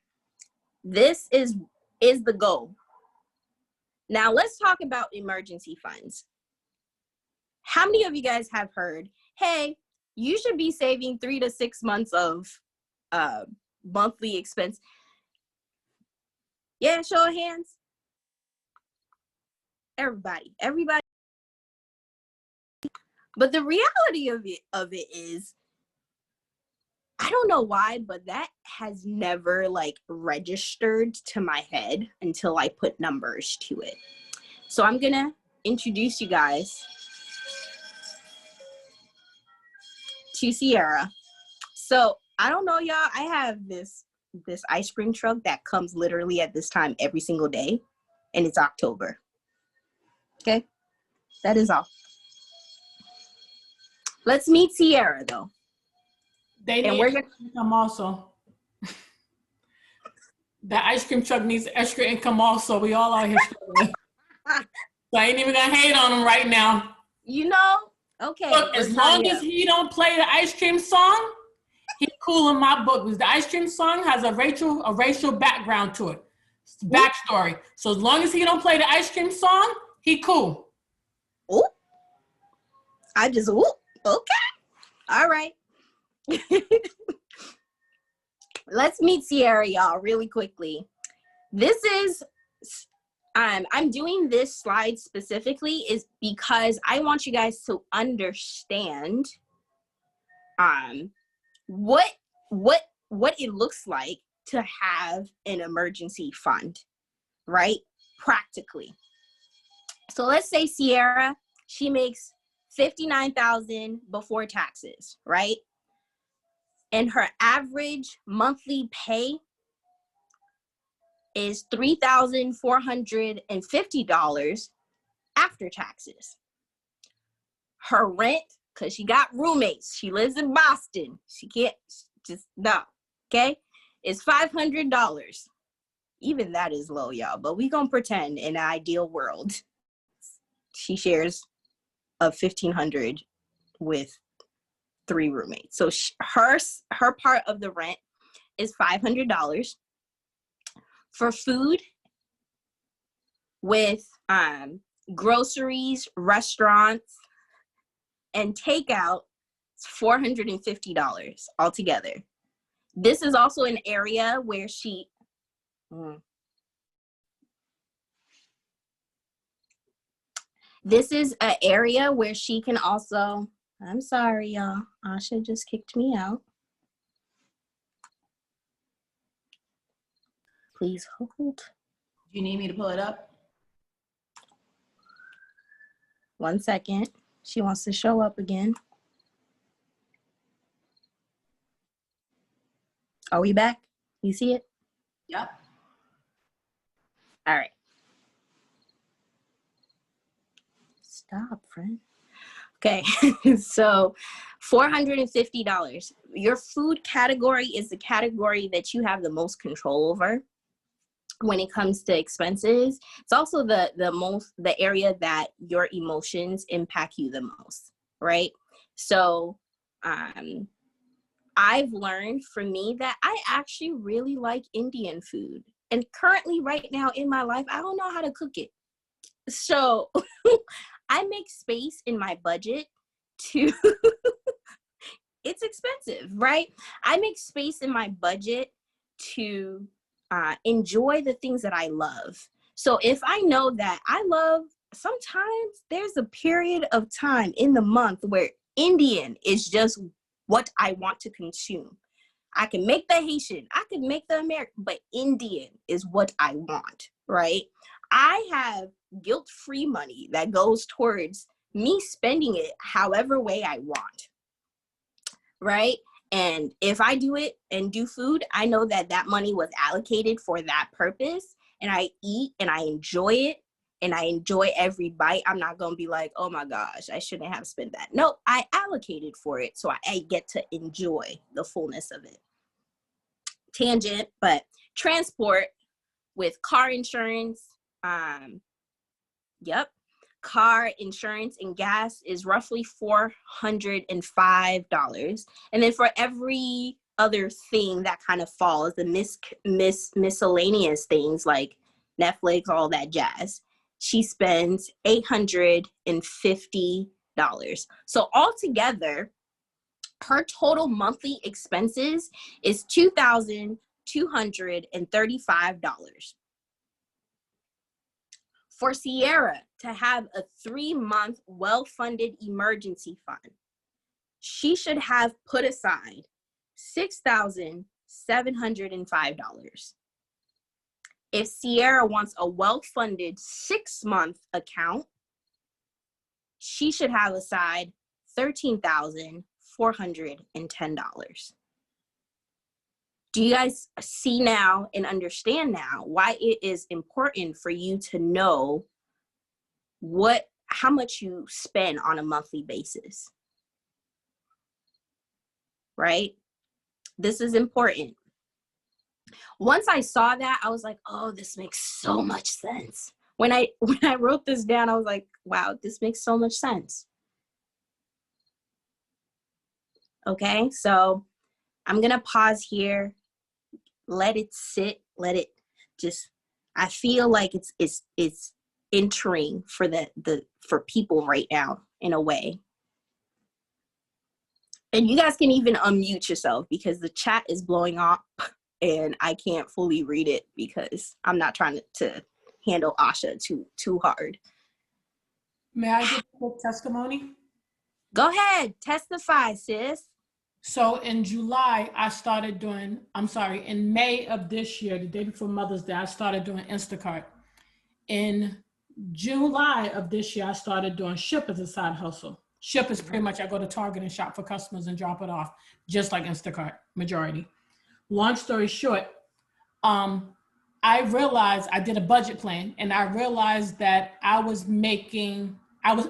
this is the goal. Now let's talk about emergency funds. How many of you guys have heard, hey, you should be saving 3 to 6 months of monthly expense? Yeah, show of hands. Everybody. But the reality of it is, I don't know why, but that has never like registered to my head until I put numbers to it. So I'm gonna introduce you guys to Sierra. So I don't know, y'all, I have this ice cream truck that comes literally at this time every single day, and it's October. Okay, that is all. Let's meet Sierra though. They need income also. The ice cream truck needs extra income also. We all out here struggling. So I ain't even gonna hate on him right now. You know, okay. Look, as long as he don't play the ice cream song, he cool in my book. Because the ice cream song has a racial background to it. It's the backstory. So as long as he don't play the ice cream song, he cool. Ooh. Okay. All right. Let's meet Sierra, y'all, really quickly. This is, I'm doing this slide specifically is because I want you guys to understand what it looks like to have an emergency fund, right? Practically. So let's say Sierra, she makes $59,000 before taxes, right? And her average monthly pay is $3,450 after taxes. Her rent, because she got roommates, she lives in Boston, she can't just, no, okay, is $500. Even that is low, y'all, but we gonna pretend in an ideal world she shares of $1,500 with 3 roommates. So her part of the rent is $500. For food, with groceries, restaurants, and takeout, it's $450 altogether. This is also an area where she this is an area where she can also, I'm sorry, y'all. Asha just kicked me out. Please hold. Do you need me to pull it up? 1 second. She wants to show up again. Are we back? You see it? Yep. All right. Stop, friend. Okay, so $450. Your food category is the category that you have the most control over when it comes to expenses. It's also the area that your emotions impact you the most, right? So I've learned for me that I actually really like Indian food. And currently right now in my life, I don't know how to cook it. So I make space in my budget to, it's expensive, right? I make space in my budget to enjoy the things that I love. So if I know that I love, sometimes there's a period of time in the month where Indian is just what I want to consume. I can make the Haitian, I could make the American, but Indian is what I want, right? I have guilt-free money that goes towards me spending it however way I want, right? And if I do it and do food, I know that that money was allocated for that purpose, and I eat and I enjoy it, and I enjoy every bite. I'm not going to be like, oh my gosh, I shouldn't have spent that. No, I allocated for it, so I get to enjoy the fullness of it. Tangent, but transport with car insurance, car insurance and gas is roughly $405. And then for every other thing that kind of falls, the miscellaneous things like Netflix, all that jazz, she spends $850. So altogether, her total monthly expenses is $2,235. For Sierra to have a 3-month well-funded emergency fund, she should have put aside $6,705. If Sierra wants a well-funded 6-month account, she should have aside $13,410. Do you guys see now and understand now why it is important for you to know how much you spend on a monthly basis? Right? This is important. Once I saw that, I was like, oh, this makes so much sense. When I wrote this down, I was like, wow, this makes so much sense. Okay, so I'm gonna pause here. Let it sit, let it just, I feel like it's entering for for people right now in a way. And you guys can even unmute yourself because the chat is blowing up and I can't fully read it because I'm not trying to handle Asha too hard. May I give a quick testimony? Go ahead, testify, sis. So in July, in May of this year, the day before Mother's Day, I started doing Instacart. In July of this year, I started doing Ship as a side hustle. Ship is pretty much, I go to Target and shop for customers and drop it off, just like Instacart, majority. Long story short, I realized I did a budget plan and I realized that I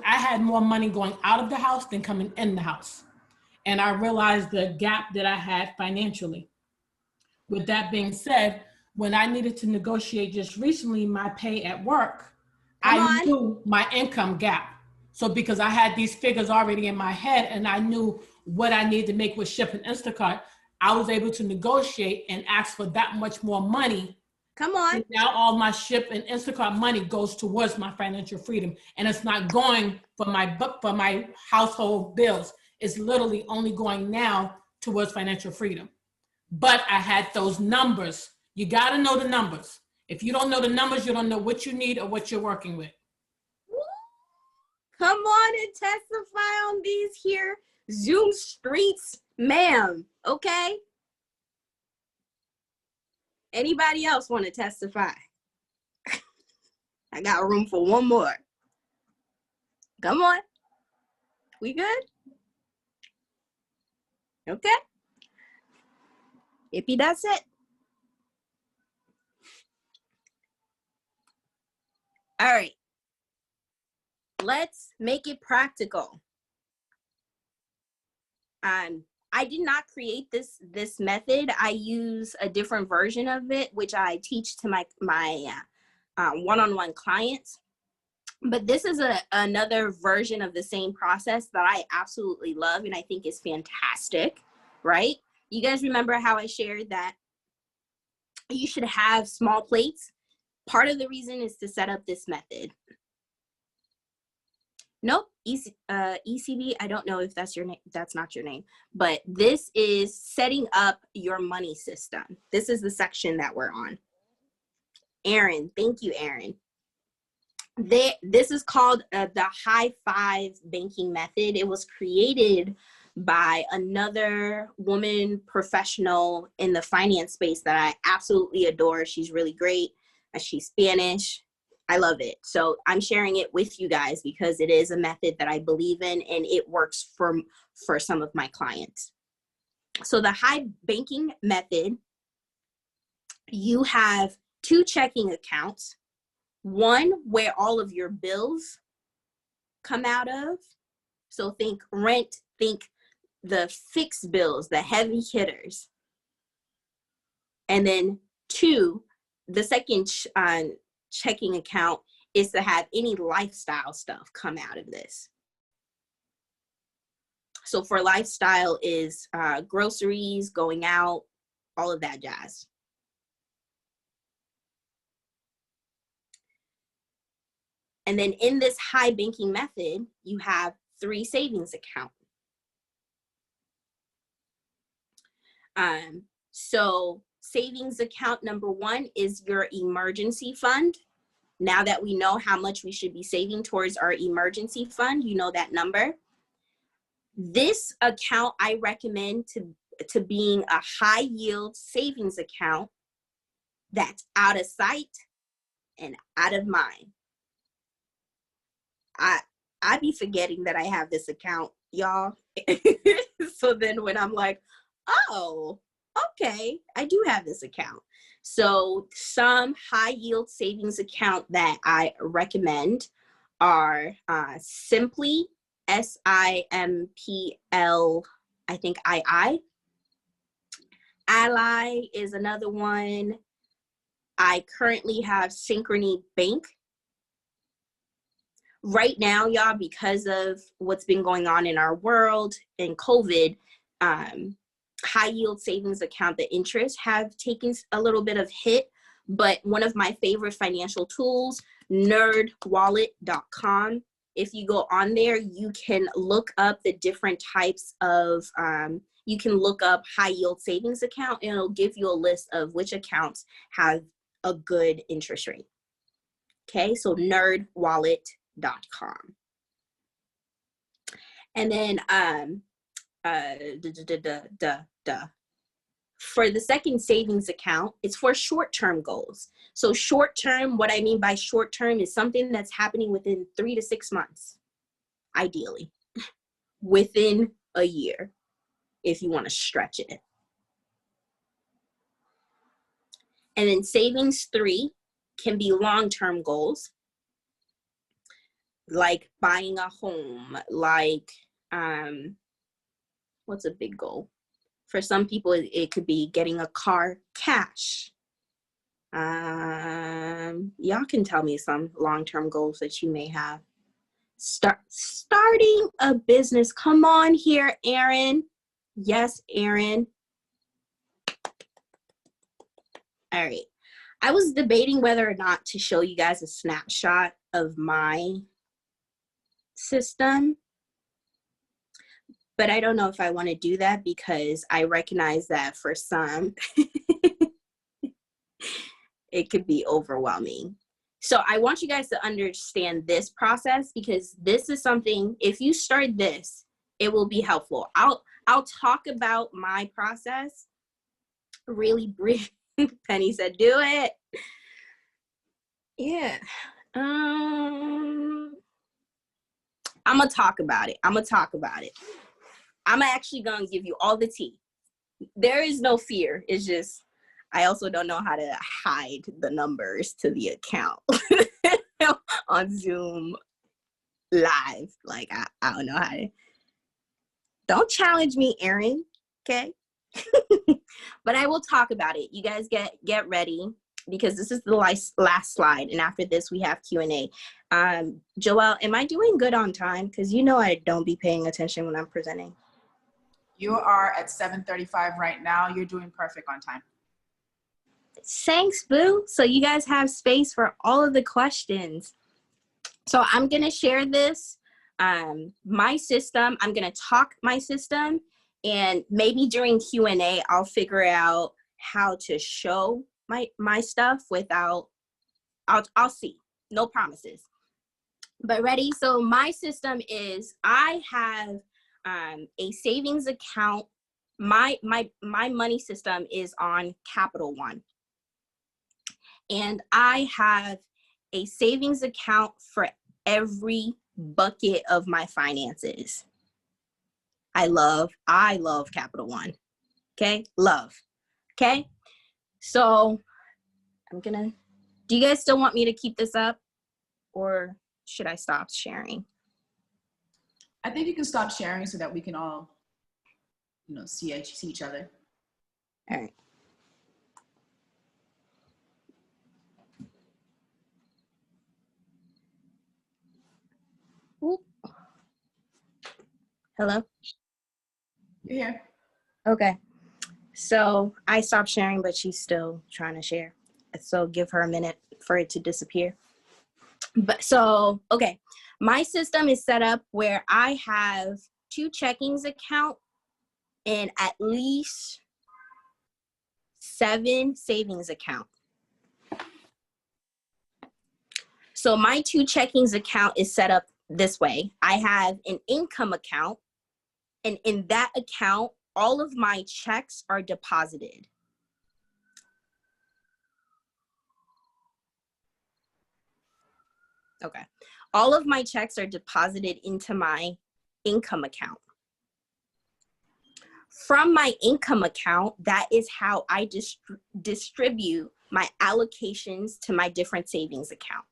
had more money going out of the house than coming in the house. And I realized the gap that I had financially. With that being said, when I needed to negotiate just recently my pay at work, I knew my income gap. So because I had these figures already in my head and I knew what I needed to make with Ship and Instacart, I was able to negotiate and ask for that much more money. Come on. And now all my Ship and Instacart money goes towards my financial freedom. And it's not going for my household bills. It's literally only going now towards financial freedom. But I had those numbers. You got to know the numbers. If you don't know the numbers, you don't know what you need or what you're working with. Come on and testify on these here Zoom streets, ma'am. Okay? Anybody else want to testify? I got room for one more. Come on. We good? Okay. Ippy, that's it. All right. Let's make it practical. I did not create this method. I use a different version of it, which I teach to my one-on-one clients. But this is another version of the same process that I absolutely love and I think is fantastic, right? You guys remember how I shared that you should have small plates? Part of the reason is to set up this method. Nope. ECB, I don't know if that's your name. That's not your name. But this is setting up your money system. This is the section that we're on. Aaron, thank you, Aaron. This is called the High Five banking method. It was created by another woman professional in the finance space that I absolutely adore. She's really great. She's Spanish. I love it. So I'm sharing it with you guys because it is a method that I believe in and it works for some of my clients. So the high banking method, you have 2 checking accounts, one where all of your bills come out of. So think rent, think the fixed bills, the heavy hitters. And then 2, the second checking account is to have any lifestyle stuff come out of this. So for lifestyle is groceries, going out, all of that jazz. And then in this high banking method, you have 3 savings accounts. So savings account number 1 is your emergency fund. Now that we know how much we should be saving towards our emergency fund, you know that number. This account I recommend to being a high yield savings account that's out of sight and out of mind. I be forgetting that I have this account, y'all. So then when I'm like, oh, okay, I do have this account. So some high yield savings account that I recommend are Simply, SIMPL, I think II. Ally is another one. I currently have Synchrony Bank. Right now, y'all, because of what's been going on in our world and COVID, high yield savings account, the interest have taken a little bit of hit, but one of my favorite financial tools, nerdwallet.com. If you go on there, you can look up the different types of, you can look up high yield savings account and it'll give you a list of which accounts have a good interest rate. Okay, so nerdwallet.com. And then for the second savings account, it's for short-term goals. So short-term, what I mean by short-term is something that's happening within 3 to 6 months, ideally, within a year, if you want to stretch it. And then savings 3 can be long-term goals, like buying a home, like, what's a big goal? For some people, it could be getting a car cash. Y'all can tell me some long-term goals that you may have. Starting a business. Come on here, Aaron. Yes, Aaron. All right. I was debating whether or not to show you guys a snapshot of my system, but I don't know if I want to do that because I recognize that for some, it could be overwhelming. So I want you guys to understand this process because this is something, if you start this, it will be helpful. I'll talk about my process really brief. Penny said, do it. Yeah. I'm going to talk about it. I'm actually going to give you all the tea. There is no fear. It's just, I also don't know how to hide the numbers to the account on Zoom live. Like, I don't know how to. Don't challenge me, Aaron. Okay. But I will talk about it. You guys get ready because this is the last slide. And after this, we have Q&A. Joelle, am I doing good on time? Because you know I don't be paying attention when I'm presenting. You are at 7:35 right now. You're doing perfect on time. Thanks, boo. So you guys have space for all of the questions. So I'm going to share this. My system, I'm going to talk my system, and maybe during Q&A, I'll figure out how to show my stuff without, I'll see, no promises. But ready? So my system is, I have a savings account. My money system is on Capital One. And I have a savings account for every bucket of my finances. I love Capital One. Okay, love. Okay, so do you guys still want me to keep this up, or should I stop sharing? I think you can stop sharing so that we can all, see each other. All right. Ooh. Hello? You're here. Okay. So I stopped sharing, but she's still trying to share. So give her a minute for it to disappear. Okay. My system is set up where I have 2 checkings account and at least 7 savings account. So my 2 checkings account is set up this way. I have an income account, and in that account, all of my checks are deposited. Okay. All of my checks are deposited into my income account. From my income account, that is how I distribute my allocations to my different savings account.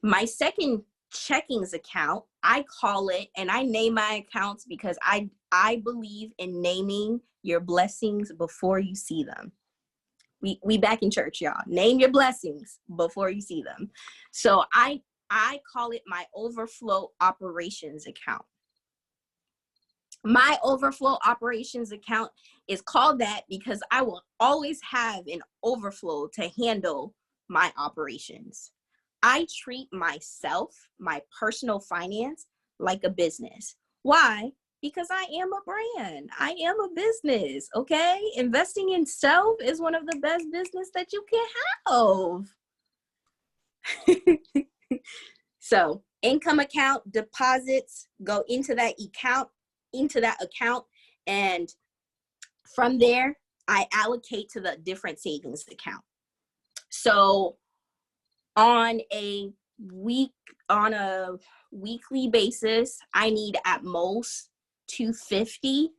My second checkings account, I call it, and I name my accounts because I believe in naming your blessings before you see them. We back in church, y'all. Name your blessings before you see them. So I call it my overflow operations account. My overflow operations account is called that because I will always have an overflow to handle my operations. I treat myself, my personal finance, like a business. Why? Because I am a brand. I am a business, okay? Investing in self is one of the best business that you can have. So income account, deposits go into that account, and from there, I allocate to the different savings account. So on a weekly basis, I need at most $250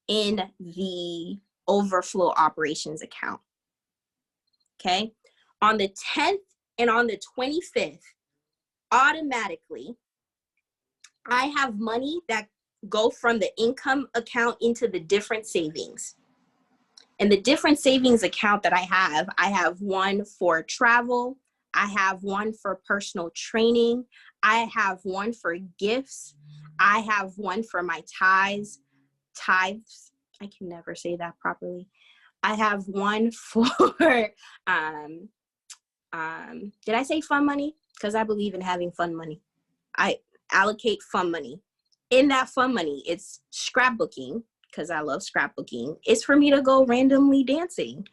in the overflow operations account. Okay. On the 10th and on the 25th, automatically, I have money that go from the income account into the different savings. And the different savings account that I have one for travel. I have one for personal training. I have one for gifts. I have one for my tithes. I can never say that properly. I have one for, did I say fun money? Because I believe in having fun money. I allocate fun money. In that fun money, it's scrapbooking, because I love scrapbooking. It's for me to go randomly dancing.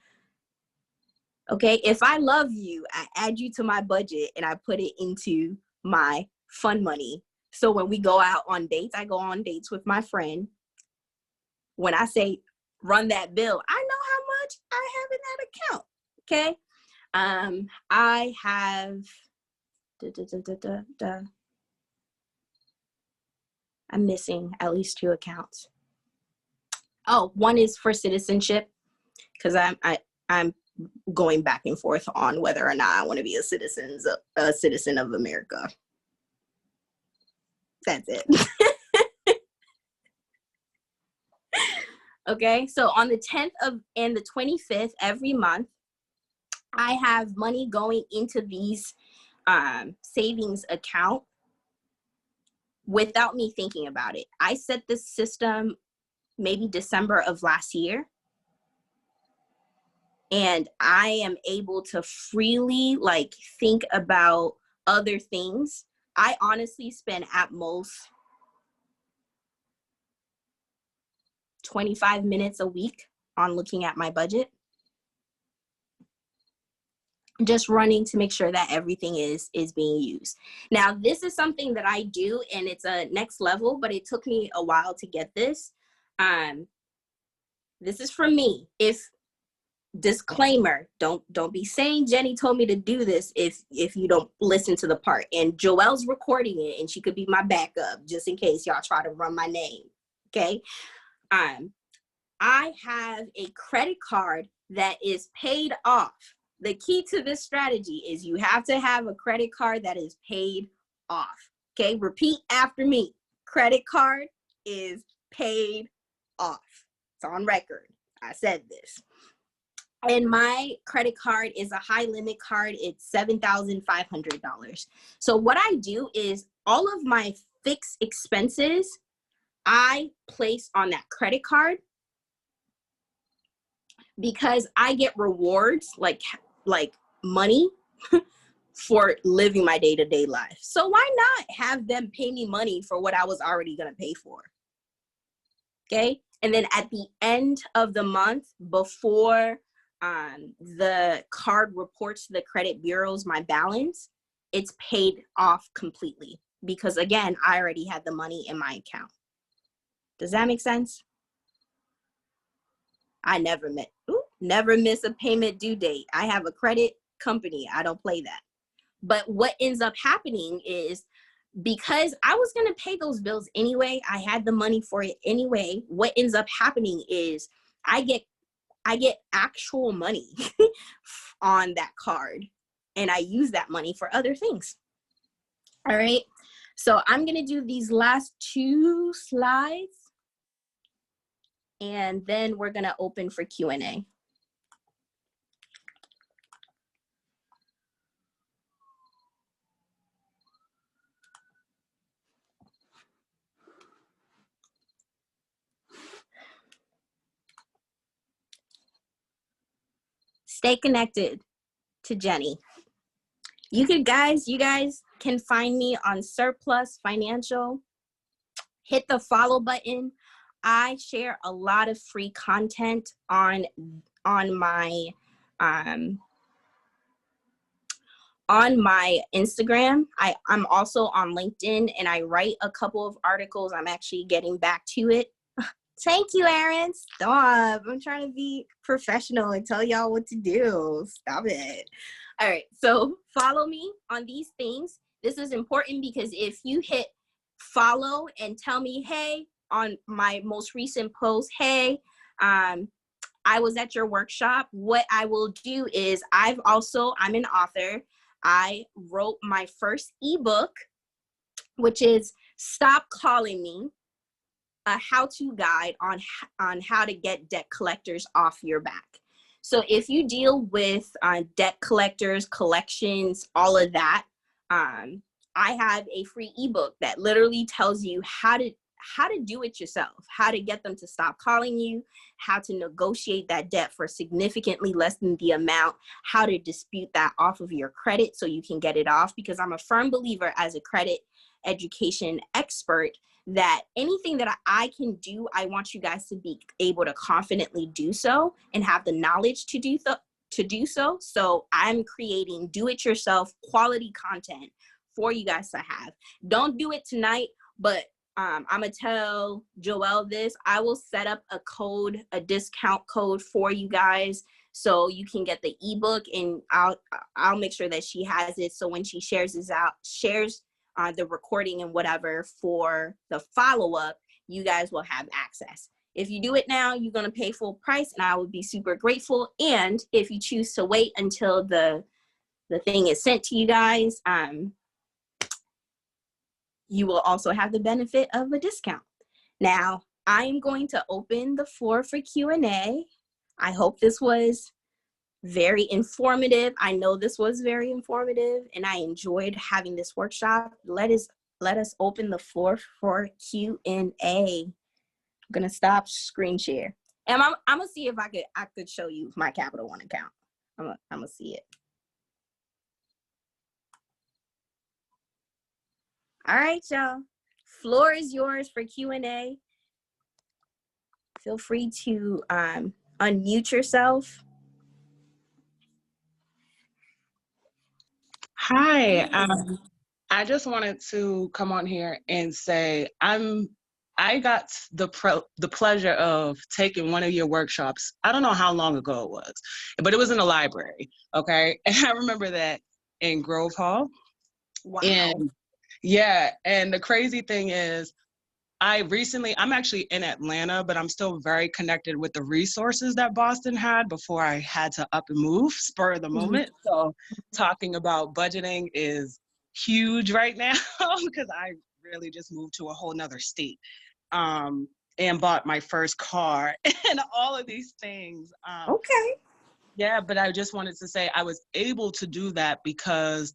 Okay, if I love you, I add you to my budget and I put it into my fun money. So when we go out on dates, I go on dates with my friend. When I say run that bill, I know how much I have in that account. Okay, I have I'm missing at least 2 accounts. Oh, one is for citizenship, because I'm going back and forth on whether or not I want to be a citizen of America. That's it. Okay, so on the 10th and the 25th every month, I have money going into these savings account without me thinking about it. I set this system maybe December of last year. And I am able to freely think about other things I honestly spend at most 25 minutes a week on looking at my budget, just running to make sure that everything is being used. Now, this is something that I do, and it's a next level, but it took me a while to get this. This is for me. If disclaimer, don't be saying Jenny told me to do this if you don't listen to the part. And Joelle's recording it, and she could be my backup just in case y'all try to run my name. Okay. I have a credit card that is paid off. The key to this strategy is you have to have a credit card that is paid off. Okay, repeat after me. Credit card is paid off. It's on record. I said this. And my credit card is a high limit card. It's $7,500. So what I do is all of my fixed expenses, I place on that credit card because I get rewards like money for living my day-to-day life. So why not have them pay me money for what I was already going to pay for? Okay. And then at the end of the month, before the card reports to the credit bureaus my balance, it's paid off completely because, again, I already had the money in my account. Does that make sense? I never miss a payment due date. I have a credit company. I don't play that. But what ends up happening is, because I was going to pay those bills anyway, I had the money for it anyway. What ends up happening is I get actual money on that card, and I use that money for other things. All right. So I'm going to do these last 2 slides, and then we're going to open for Q&A. Stay connected to Jenny. You guys can find me on Surplus Financial. Hit the follow button. I share a lot of free content on my Instagram. I'm also on LinkedIn, and I write a couple of articles. I'm actually getting back to it. Thank you, Aaron. Stop. I'm trying to be professional and tell y'all what to do. Stop it. All right. So follow me on these things. This is important because if you hit follow and tell me, hey, on my most recent post, hey, I was at your workshop, what I will do is I'm an author. I wrote my first ebook, which is Stop Calling Me, a how-to guide on how to get debt collectors off your back. So if you deal with debt collectors, collections, all of that, I have a free ebook that literally tells you how to do it yourself, how to get them to stop calling you, how to negotiate that debt for significantly less than the amount, how to dispute that off of your credit so you can get it off. Because I'm a firm believer as a credit education expert that anything that I can do, I want you guys to be able to confidently do so and have the knowledge to do so. So I'm creating do-it-yourself quality content for you guys to have. Don't do it tonight, but I'm gonna tell Joelle this. I will set up a discount code for you guys so you can get the ebook, and I'll make sure that she has it. So when she shares the recording and whatever for the follow-up, you guys will have access. If you do it now, you're going to pay full price, and I would be super grateful. And if you choose to wait until the thing is sent to you guys, you will also have the benefit of a discount. Now, I'm going to open the floor for Q&A. I hope this was very informative. I know this was very informative, and I enjoyed having this workshop. Let us open the floor for Q&A. I'm gonna stop screen share, and I'm gonna see if I could show you my Capital One account. I'm gonna see it. All right, y'all. Floor is yours for Q&A. Feel free to unmute yourself. Hi, I just wanted to come on here and say I got the pleasure of taking one of your workshops. I don't know how long ago it was, but it was in the library, okay? And I remember that in Grove Hall. Wow. And yeah, and the crazy thing is, I'm actually in Atlanta, but I'm still very connected with the resources that Boston had before I had to up and move, spur of the moment. So talking about budgeting is huge right now because I really just moved to a whole nother state and bought my first car and all of these things. Okay. Yeah, but I just wanted to say I was able to do that because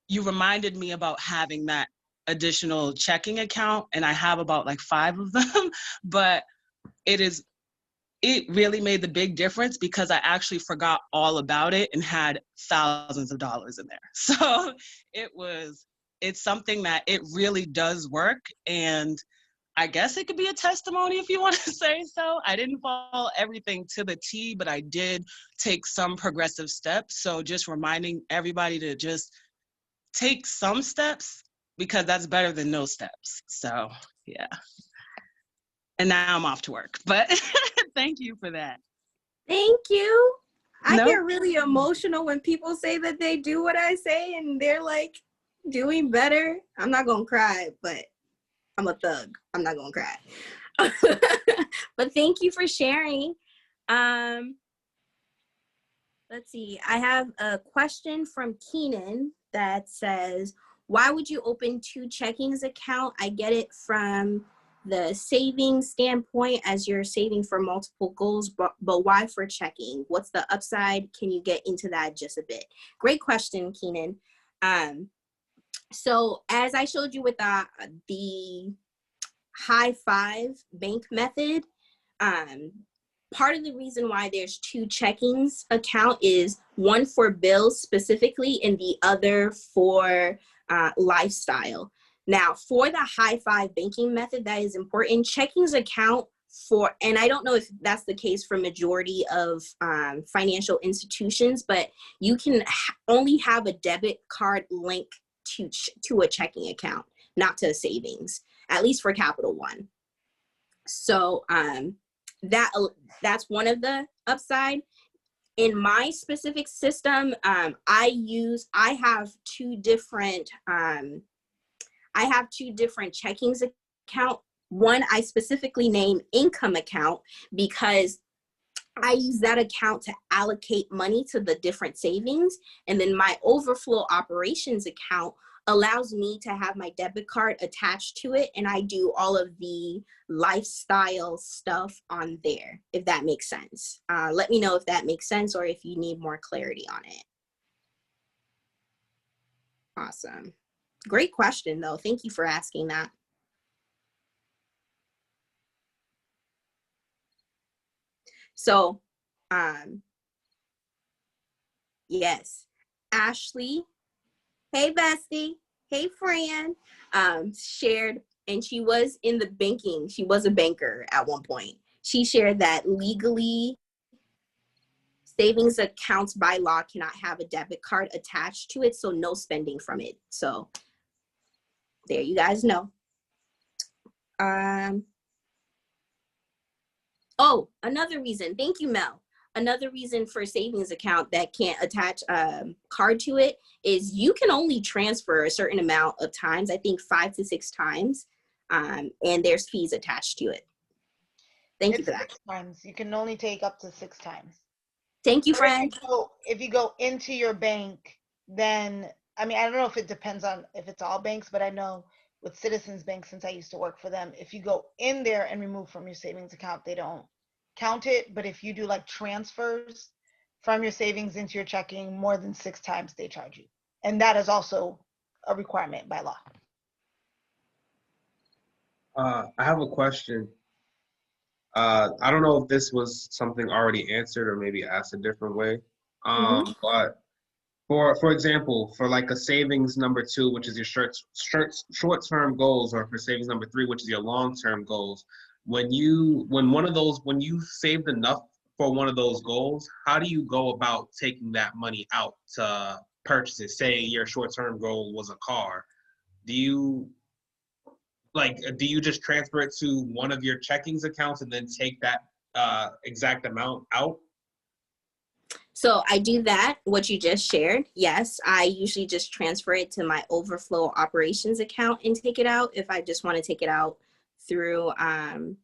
you reminded me about having that additional checking account, and I have about like 5 of them, but it really made the big difference because I actually forgot all about it and had thousands of dollars in there. So it's something that it really does work. And I guess it could be a testimony if you want to say so. I didn't follow everything to the T, but I did take some progressive steps. So just reminding everybody to just take some steps because that's better than no steps. So yeah. And now I'm off to work, but thank you for that. Thank you. I No. get really emotional when people say that they do what I say and they're like doing better. I'm not gonna cry, but I'm a thug. I'm not gonna cry. But thank you for sharing. Let's see. I have a question from Keenan that says, why would you open 2 checkings account? I get it from the savings standpoint as you're saving for multiple goals, but why for checking? What's the upside? Can you get into that just a bit? Great question, Keenan. So as I showed you with the high 5 bank method, part of the reason why there's 2 checkings account is one for bills specifically and the other for lifestyle. Now, for the high 5 banking method, that is important. Checkings account for, and I don't know if that's the case for majority of financial institutions, but you can only have a debit card link to a checking account, not to a savings, at least for Capital One. So that's one of the upside. In my specific system, I have two different checkings account. One I specifically name income account because I use that account to allocate money to the different savings. And then my overflow operations account allows me to have my debit card attached to it, and I do all of the lifestyle stuff on there, if that makes sense. Let me know if that makes sense or if you need more clarity on it. Awesome. Great question, though. Thank you for asking that. So, yes, Ashley, hey bestie, hey Fran, shared, and she was in the banking, she was a banker at one point. She shared that legally, savings accounts by law cannot have a debit card attached to it, so no spending from it. So there you guys know. Oh, another reason, thank you, Mel. Another reason for savings account that can't attach a card to it is you can only transfer a certain amount of times, I think 5 to 6 times, and there's fees attached to it. Thank you for that. 6 times. You can only take up to 6 times. Thank you, friend. If you go into your bank, then, I mean, I don't know if it depends on if it's all banks, but I know with Citizens Bank, since I used to work for them, if you go in there and remove from your savings account, they don't count it. But if you do like transfers from your savings into your checking more than 6 times, they charge you. And that is also a requirement by law. I have a question. I don't know if this was something already answered or maybe asked a different way. But For example, for like a savings number 2, which is your short-term goals, or for savings number 3, which is your long-term goals, when you saved enough for one of those goals, how do you go about taking that money out to purchase it? Say your short-term goal was a car. Do you just transfer it to one of your checkings accounts and then take that exact amount out? So I do that, what you just shared. Yes, I usually just transfer it to my overflow operations account and take it out if I just want to take it out through an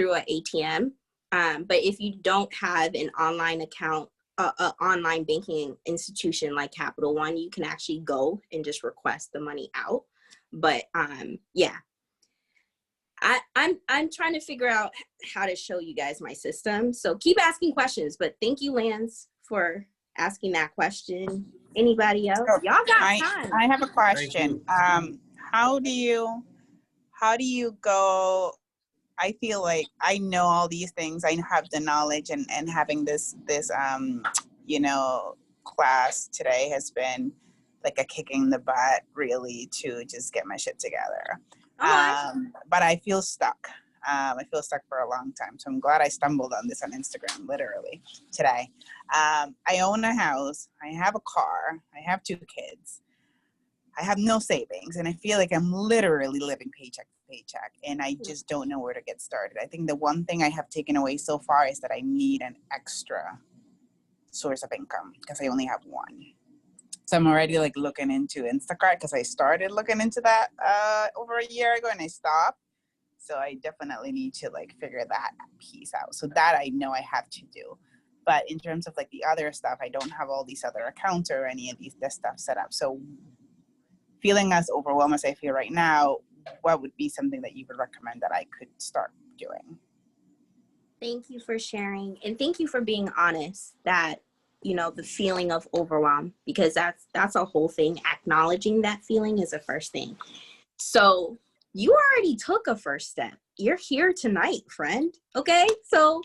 ATM. But if you don't have an online account, an online banking institution like Capital One, you can actually go and just request the money out. But yeah, I'm trying to figure out how to show you guys my system. So keep asking questions, but thank you, Lance, for asking that question. Anybody else? Y'all got time. I have a question. How do you go? I feel like I know all these things. I have the knowledge, and having this class today has been like a kick in the butt, really, to just get my shit together. But I feel stuck. I feel stuck for a long time. So I'm glad I stumbled on this on Instagram, literally, today. I own a house. I have a car. I have 2 kids. I have no savings. And I feel like I'm literally living paycheck to paycheck. And I just don't know where to get started. I think the one thing I have taken away so far is that I need an extra source of income because I only have one. So I'm already like looking into Instacart because I started looking into that over a year ago and I stopped. So I definitely need to like figure that piece out. So that I know I have to do. But in terms of like the other stuff, I don't have all these other accounts or any of this stuff set up. So feeling as overwhelmed as I feel right now, what would be something that you would recommend that I could start doing? Thank you for sharing. And thank you for being honest that, the feeling of overwhelm, because that's a whole thing. Acknowledging that feeling is the first thing. So you already took a first step. You're here tonight, friend. Okay. So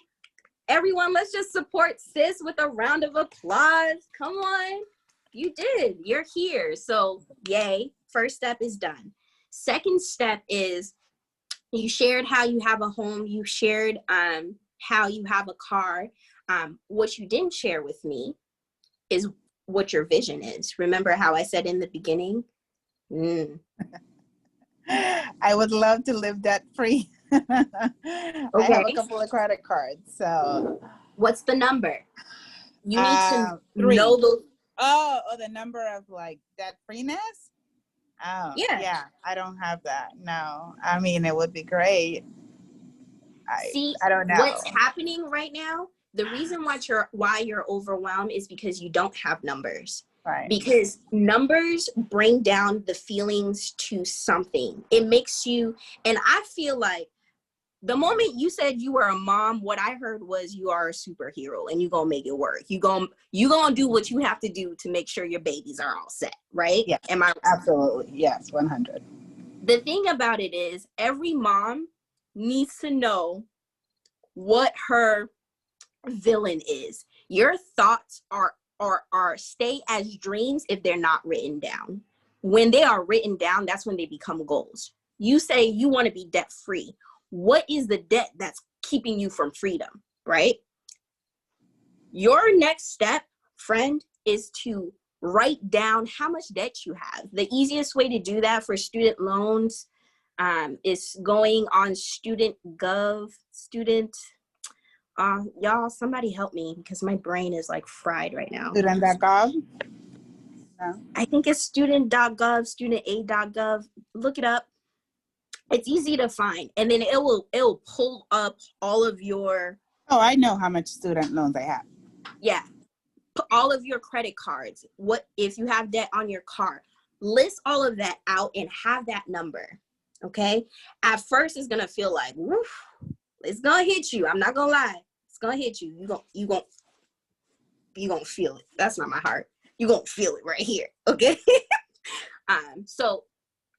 everyone, let's just support sis with a round of applause. Come on. You did. You're here. So yay. First step is done. Second step is you shared how you have a home. You shared how you have a car. What you didn't share with me is what your vision is. Remember how I said in the beginning? I would love to live debt free. Okay. I have a couple of credit cards. So what's the number? You need to 3. know those. Oh, the number of like debt freeness? Oh, yeah. I don't have that. No. I mean, it would be great. I don't know. What's happening right now? The reason why you're overwhelmed is because you don't have numbers. Right. Because numbers bring down the feelings to something. It makes you, and I feel like the moment you said you were a mom, what I heard was you are a superhero and you're going to make it work. You're going to do what you have to do to make sure your babies are all set, right? Yeah. Am I? Absolutely. Yes, 100. The thing about it is every mom needs to know what her villain is. Your thoughts are stay as dreams if they're not written down. When they are written down, that's when they become goals. You say you want to be debt free. What is the debt that's keeping you from freedom, right? Your next step, friend, is to write down how much debt you have. The easiest way to do that for student loans is going on StudentGov. Y'all, somebody help me because my brain is like fried right now. Student.gov? No. I think it's student.gov, studentaid.gov. Look it up. It's easy to find. And then it will pull up all of your. Oh, I know how much student loans I have. Yeah. All of your credit cards. What if you have debt on your car? List all of that out and have that number. Okay. At first it's gonna feel like, woof, it's gonna hit you. I'm not gonna lie. It's gonna hit you. You gonna feel it. That's not my heart. You gonna feel it right here. Okay.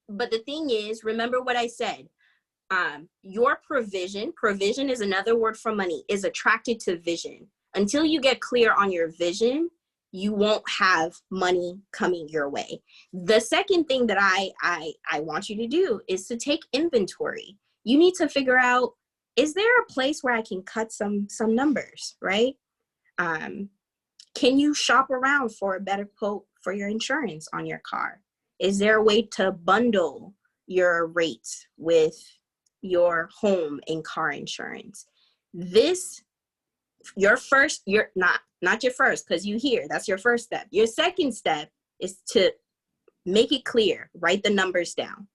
But the thing is, remember what I said. Your provision is another word for money, is attracted to vision. Until you get clear on your vision, you won't have money coming your way. The second thing that I want you to do is to take inventory. You need to figure out, is there a place where I can cut some numbers, right? Can you shop around for a better quote for your insurance on your car? Is there a way to bundle your rates with your home and car insurance? Your first, not your first, because you hear, that's your first step. Your second step is to make it clear, write the numbers down.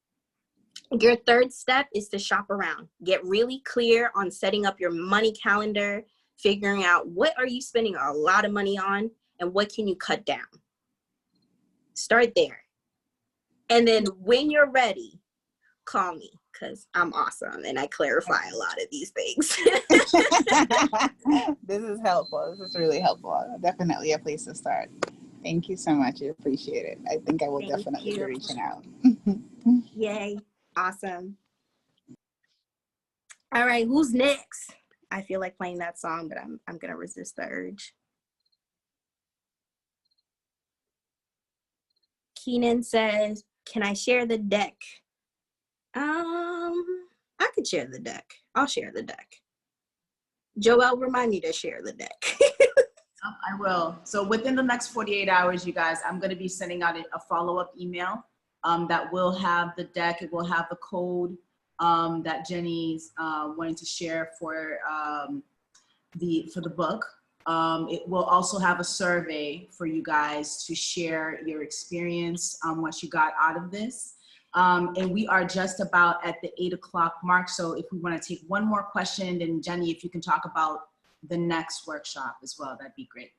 Your third step is to shop around. Get really clear on setting up your money calendar, figuring out what are you spending a lot of money on and what can you cut down. Start there. And then when you're ready, call me, because I'm awesome and I clarify a lot of these things. This is helpful. This is really helpful. Definitely a place to start. Thank you so much. I appreciate it. I think I will definitely be reaching out. Yay. Awesome. All right, who's next? I feel like playing that song, but I'm gonna resist the urge. Keenan says, can I share the deck? I could share the deck. I'll share the deck. Joelle, remind me to share the deck. I will. So within the next 48 hours, you guys, I'm going to be sending out a follow-up email that will have the deck. It will have the code that Jenny's wanting to share for the book. It will also have a survey for you guys to share your experience on what you got out of this. And we are just about at the 8 o'clock mark. So if we want to take one more question, then Jenny, if you can talk about the next workshop as well, that'd be great.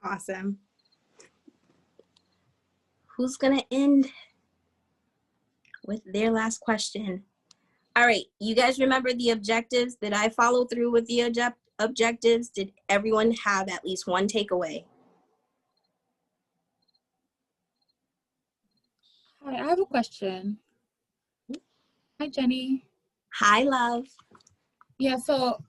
Awesome. Who's gonna end with their last question? All right, you guys remember the objectives? Did I follow through with the objectives? Did everyone have at least one takeaway? Hi, I have a question. Hi, Jenny. Hi, love. Yeah, so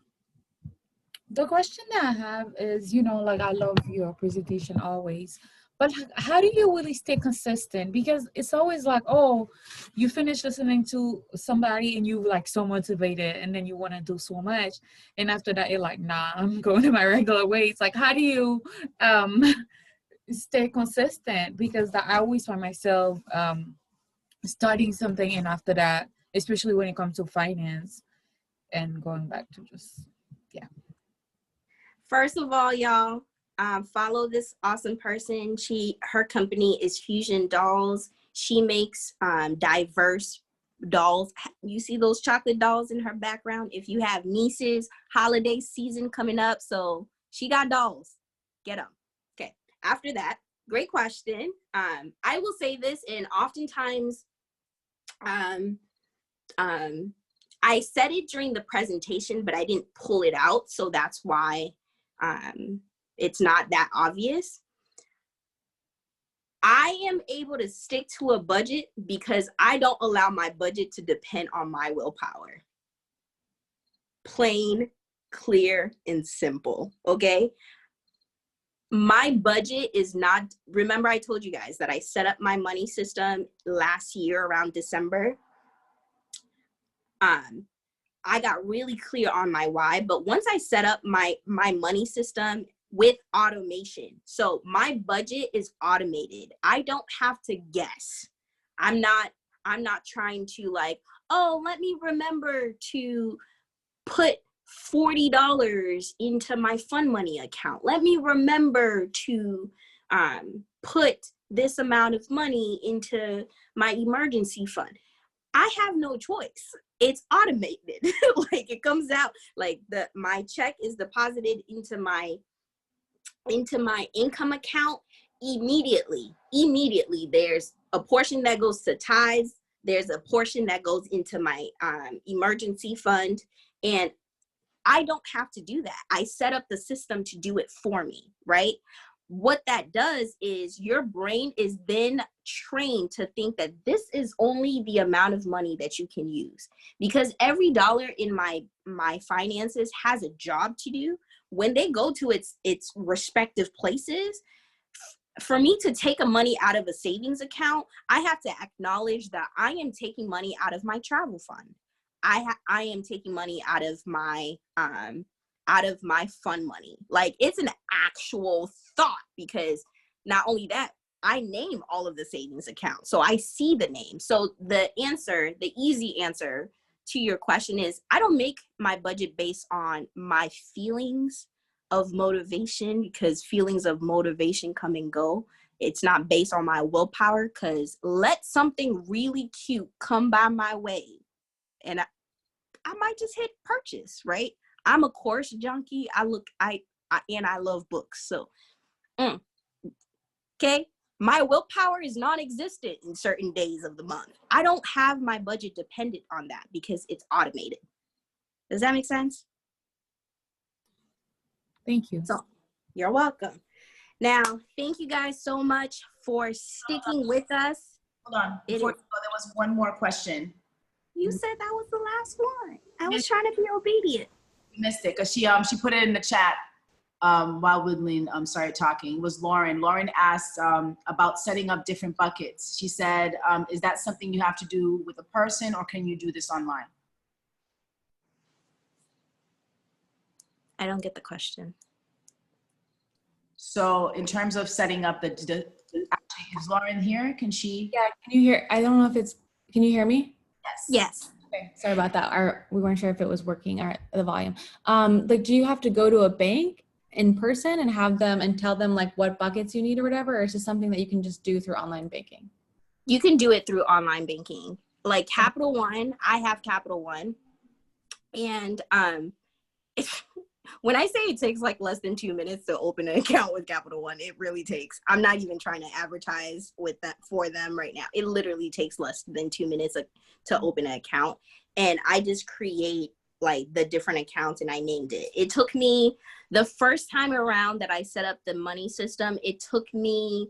the question that I have is, you know, like, I love your presentation always, but how do you really stay consistent? Because it's always like, oh, you finish listening to somebody and you like so motivated and then you want to do so much. And after that, you're like, nah, I'm going to my regular ways. Like, how do you stay consistent? Because I always find myself starting something and after that, especially when it comes to finance and going back to just, yeah. First of all, y'all, follow this awesome person. Her company is Fusion Dolls. She makes diverse dolls. You see those chocolate dolls in her background? If you have nieces, holiday season coming up, so she got dolls. Get them. Okay. After that, great question. I will say this, and oftentimes, I said it during the presentation, but I didn't pull it out, so that's why it's not that obvious. I am able to stick to a budget because I don't allow my budget to depend on my willpower. Plain, clear, and simple, okay? My budget is not, remember I told you guys that I set up my money system last year around December. I got really clear on my why, but once I set up my money system with automation, so my budget is automated. I don't have to guess. I'm not trying to like, oh, let me remember to put $40 into my fund money account. Let me remember to put this amount of money into my emergency fund. I have no choice. It's automated. Like it comes out like my check is deposited into my income account immediately. There's a portion that goes to tithes. There's a portion that goes into my emergency fund, and I don't have to do that. I set up the system to do it for me, right? What that does is your brain is then trained to think that this is only the amount of money that you can use, because every dollar in my finances has a job to do. When they go to its respective places, for me to take a money out of a savings account, I have to acknowledge that I am taking money out of my travel fund. I am taking money out of my fund money. Like, it's an actual thought, because not only that, I name all of the savings accounts. So I see the name. So the easy answer to your question is, I don't make my budget based on my feelings of motivation, because feelings of motivation come and go. It's not based on my willpower, because let something really cute come by my way and I might just hit purchase, right? I'm a course junkie. I love books. So, okay. My willpower is non-existent in certain days of the month. I don't have my budget dependent on that because it's automated. Does that make sense? Thank you. So, you're welcome. Now, thank you guys so much for sticking with us. Hold on. Before you go, there was one more question. You said that was the last one. I was trying to be obedient. You missed it because she put it in the chat while Woodline started talking. It was Lauren. Lauren asked about setting up different buckets. She said, is that something you have to do with a person, or can you do this online? I don't get the question. So in terms of setting up actually, is Lauren here? Can she? Yeah, can you hear? I don't know if it's, can you hear me? Yes. Yes. Okay, sorry about that. We weren't sure if it was working or the volume. Like, do you have to go to a bank in person and have them and tell them like what buckets you need or whatever, or is this something that you can just do through online banking? You can do it through online banking. Like Capital One, I have Capital One. And when I say it takes like less than 2 minutes to open an account with Capital One, it really takes. I'm not even trying to advertise with that for them right now. It literally takes less than 2 minutes to open an account. And I just create like the different accounts and I named it. It took me, the first time around that I set up the money system, it took me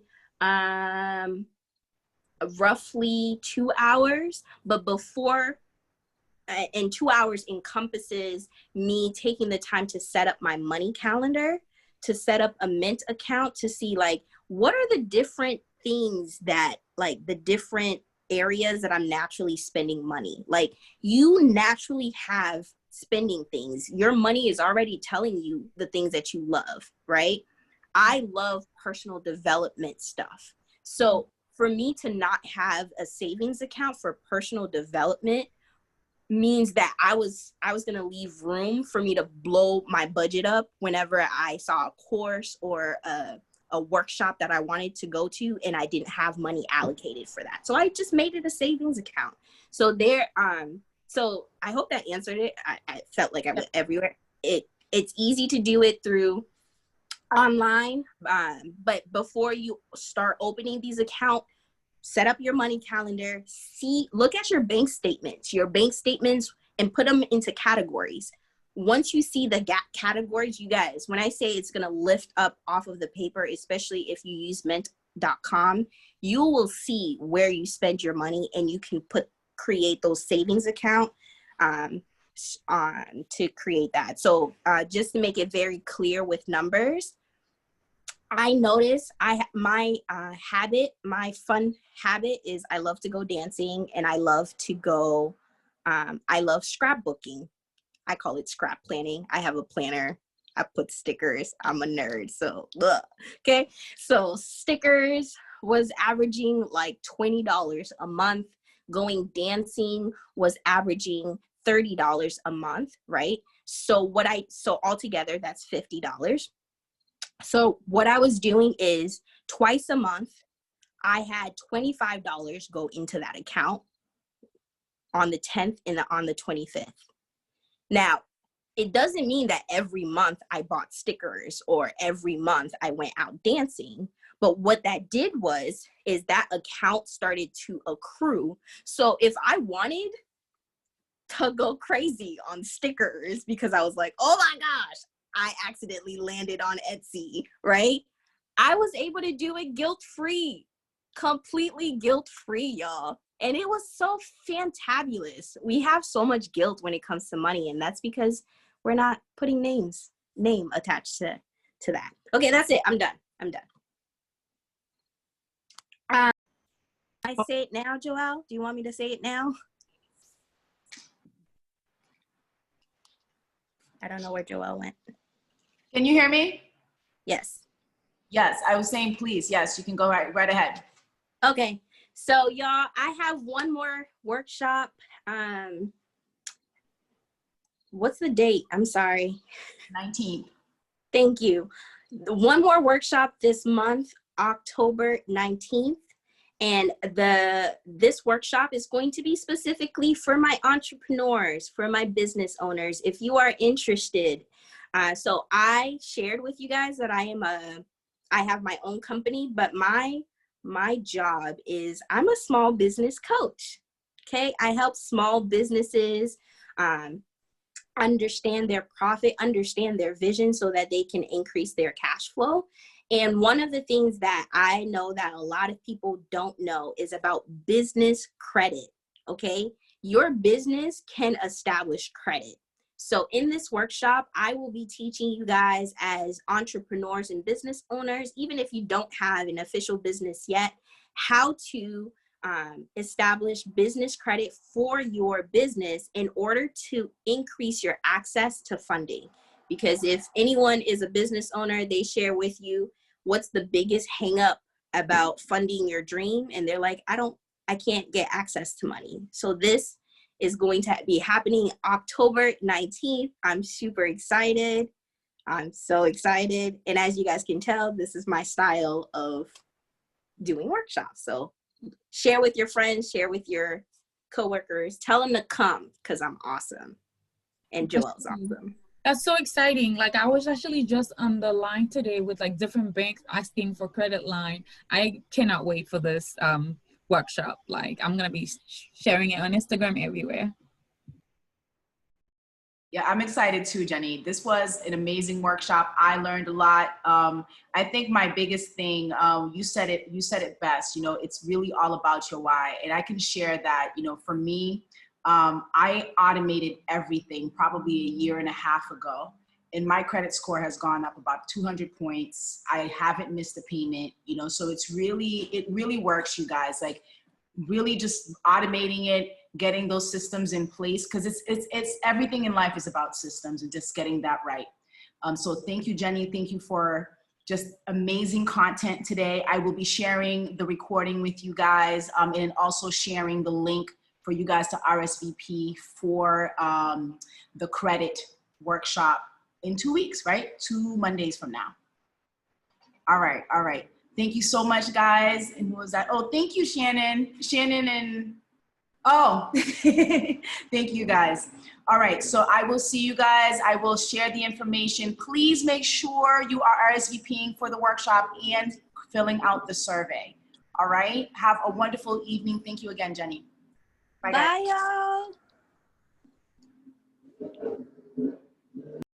roughly 2 hours. But before, and 2 hours encompasses me taking the time to set up my money calendar, to set up a Mint account, to see like, what are the different things that, like the different areas that I'm naturally spending money. Like, you naturally have spending things. Your money is already telling you the things that you love, right? I love personal development stuff. So for me to not have a savings account for personal development means that I was going to leave room for me to blow my budget up whenever I saw a course or a workshop that I wanted to go to and I didn't have money allocated for that. So I just made it a savings account. So so I hope that answered it. I felt like I was everywhere. It's easy to do it through online, but before you start opening these accounts, set up your money calendar, look at your bank statements and put them into categories. Once you see the categories, you guys, when I say it's going to lift up off of the paper, especially if you use mint.com, you will see where you spend your money and you can create those savings account to create that. So just to make it very clear with numbers, I notice my fun habit is I love to go dancing and I love to go, I love scrapbooking. I call it scrap planning. I have a planner. I put stickers. I'm a nerd. So, okay. So stickers was averaging like $20 a month. Going dancing was averaging $30 a month, right? So altogether that's $50. So what I was doing is twice a month, I had $25 go into that account on the 10th and on the 25th. Now, it doesn't mean that every month I bought stickers or every month I went out dancing. But what that did is that account started to accrue. So if I wanted to go crazy on stickers because I was like, oh my gosh, I accidentally landed on Etsy, right? I was able to do it guilt-free, completely guilt-free, y'all. And it was so fantabulous. We have so much guilt when it comes to money, and that's because we're not putting name attached to that. Okay, that's it. I'm done. I say it now, Joelle? Do you want me to say it now? I don't know where Joelle went. Can you hear me? Yes. Yes, I was saying please. Yes, you can go right ahead. Okay. So y'all, I have one more workshop. What's the date? I'm sorry. 19th. Thank you. One more workshop this month, October 19th. And this workshop is going to be specifically for my entrepreneurs, for my business owners. If you are interested, so I shared with you guys that I have my own company, but my job is I'm a small business coach. Okay, I help small businesses understand their profit, understand their vision so that they can increase their cash flow. And one of the things that I know that a lot of people don't know is about business credit, okay? Your business can establish credit. So in this workshop, I will be teaching you guys as entrepreneurs and business owners, even if you don't have an official business yet, how to establish business credit for your business in order to increase your access to funding. Because if anyone is a business owner, they share with you what's the biggest hang up about funding your dream. And they're like, I can't get access to money. So this is going to be happening October 19th. I'm super excited. I'm so excited. And as you guys can tell, this is my style of doing workshops. So share with your friends, share with your coworkers, tell them to come because I'm awesome. And Joelle's awesome. That's so exciting. Like I was actually just on the line today with like different banks asking for credit line. I cannot wait for this workshop. Like I'm going to be sharing it on Instagram everywhere. Yeah, I'm excited too, Jenny. This was an amazing workshop. I learned a lot. I think my biggest thing, you said it best, you know, it's really all about your why. And I can share that, you know, for me, I automated everything probably a year and a half ago, and my credit score has gone up about 200 points. I haven't missed a payment, you know, so it really works, you guys, like really just automating it, getting those systems in place, because it's everything in life is about systems and just getting that right. So thank you, Jenny. Thank you for just amazing content today. I will be sharing the recording with you guys and also sharing the link for you guys to RSVP for the credit workshop in 2 weeks, right? 2 Mondays from now. All right. Thank you so much, guys. And who was that? Oh, thank you, Shannon. Oh, thank you, guys. All right, so I will see you guys. I will share the information. Please make sure you are RSVPing for the workshop and filling out the survey. All right, have a wonderful evening. Thank you again, Jenny. Bye, y'all.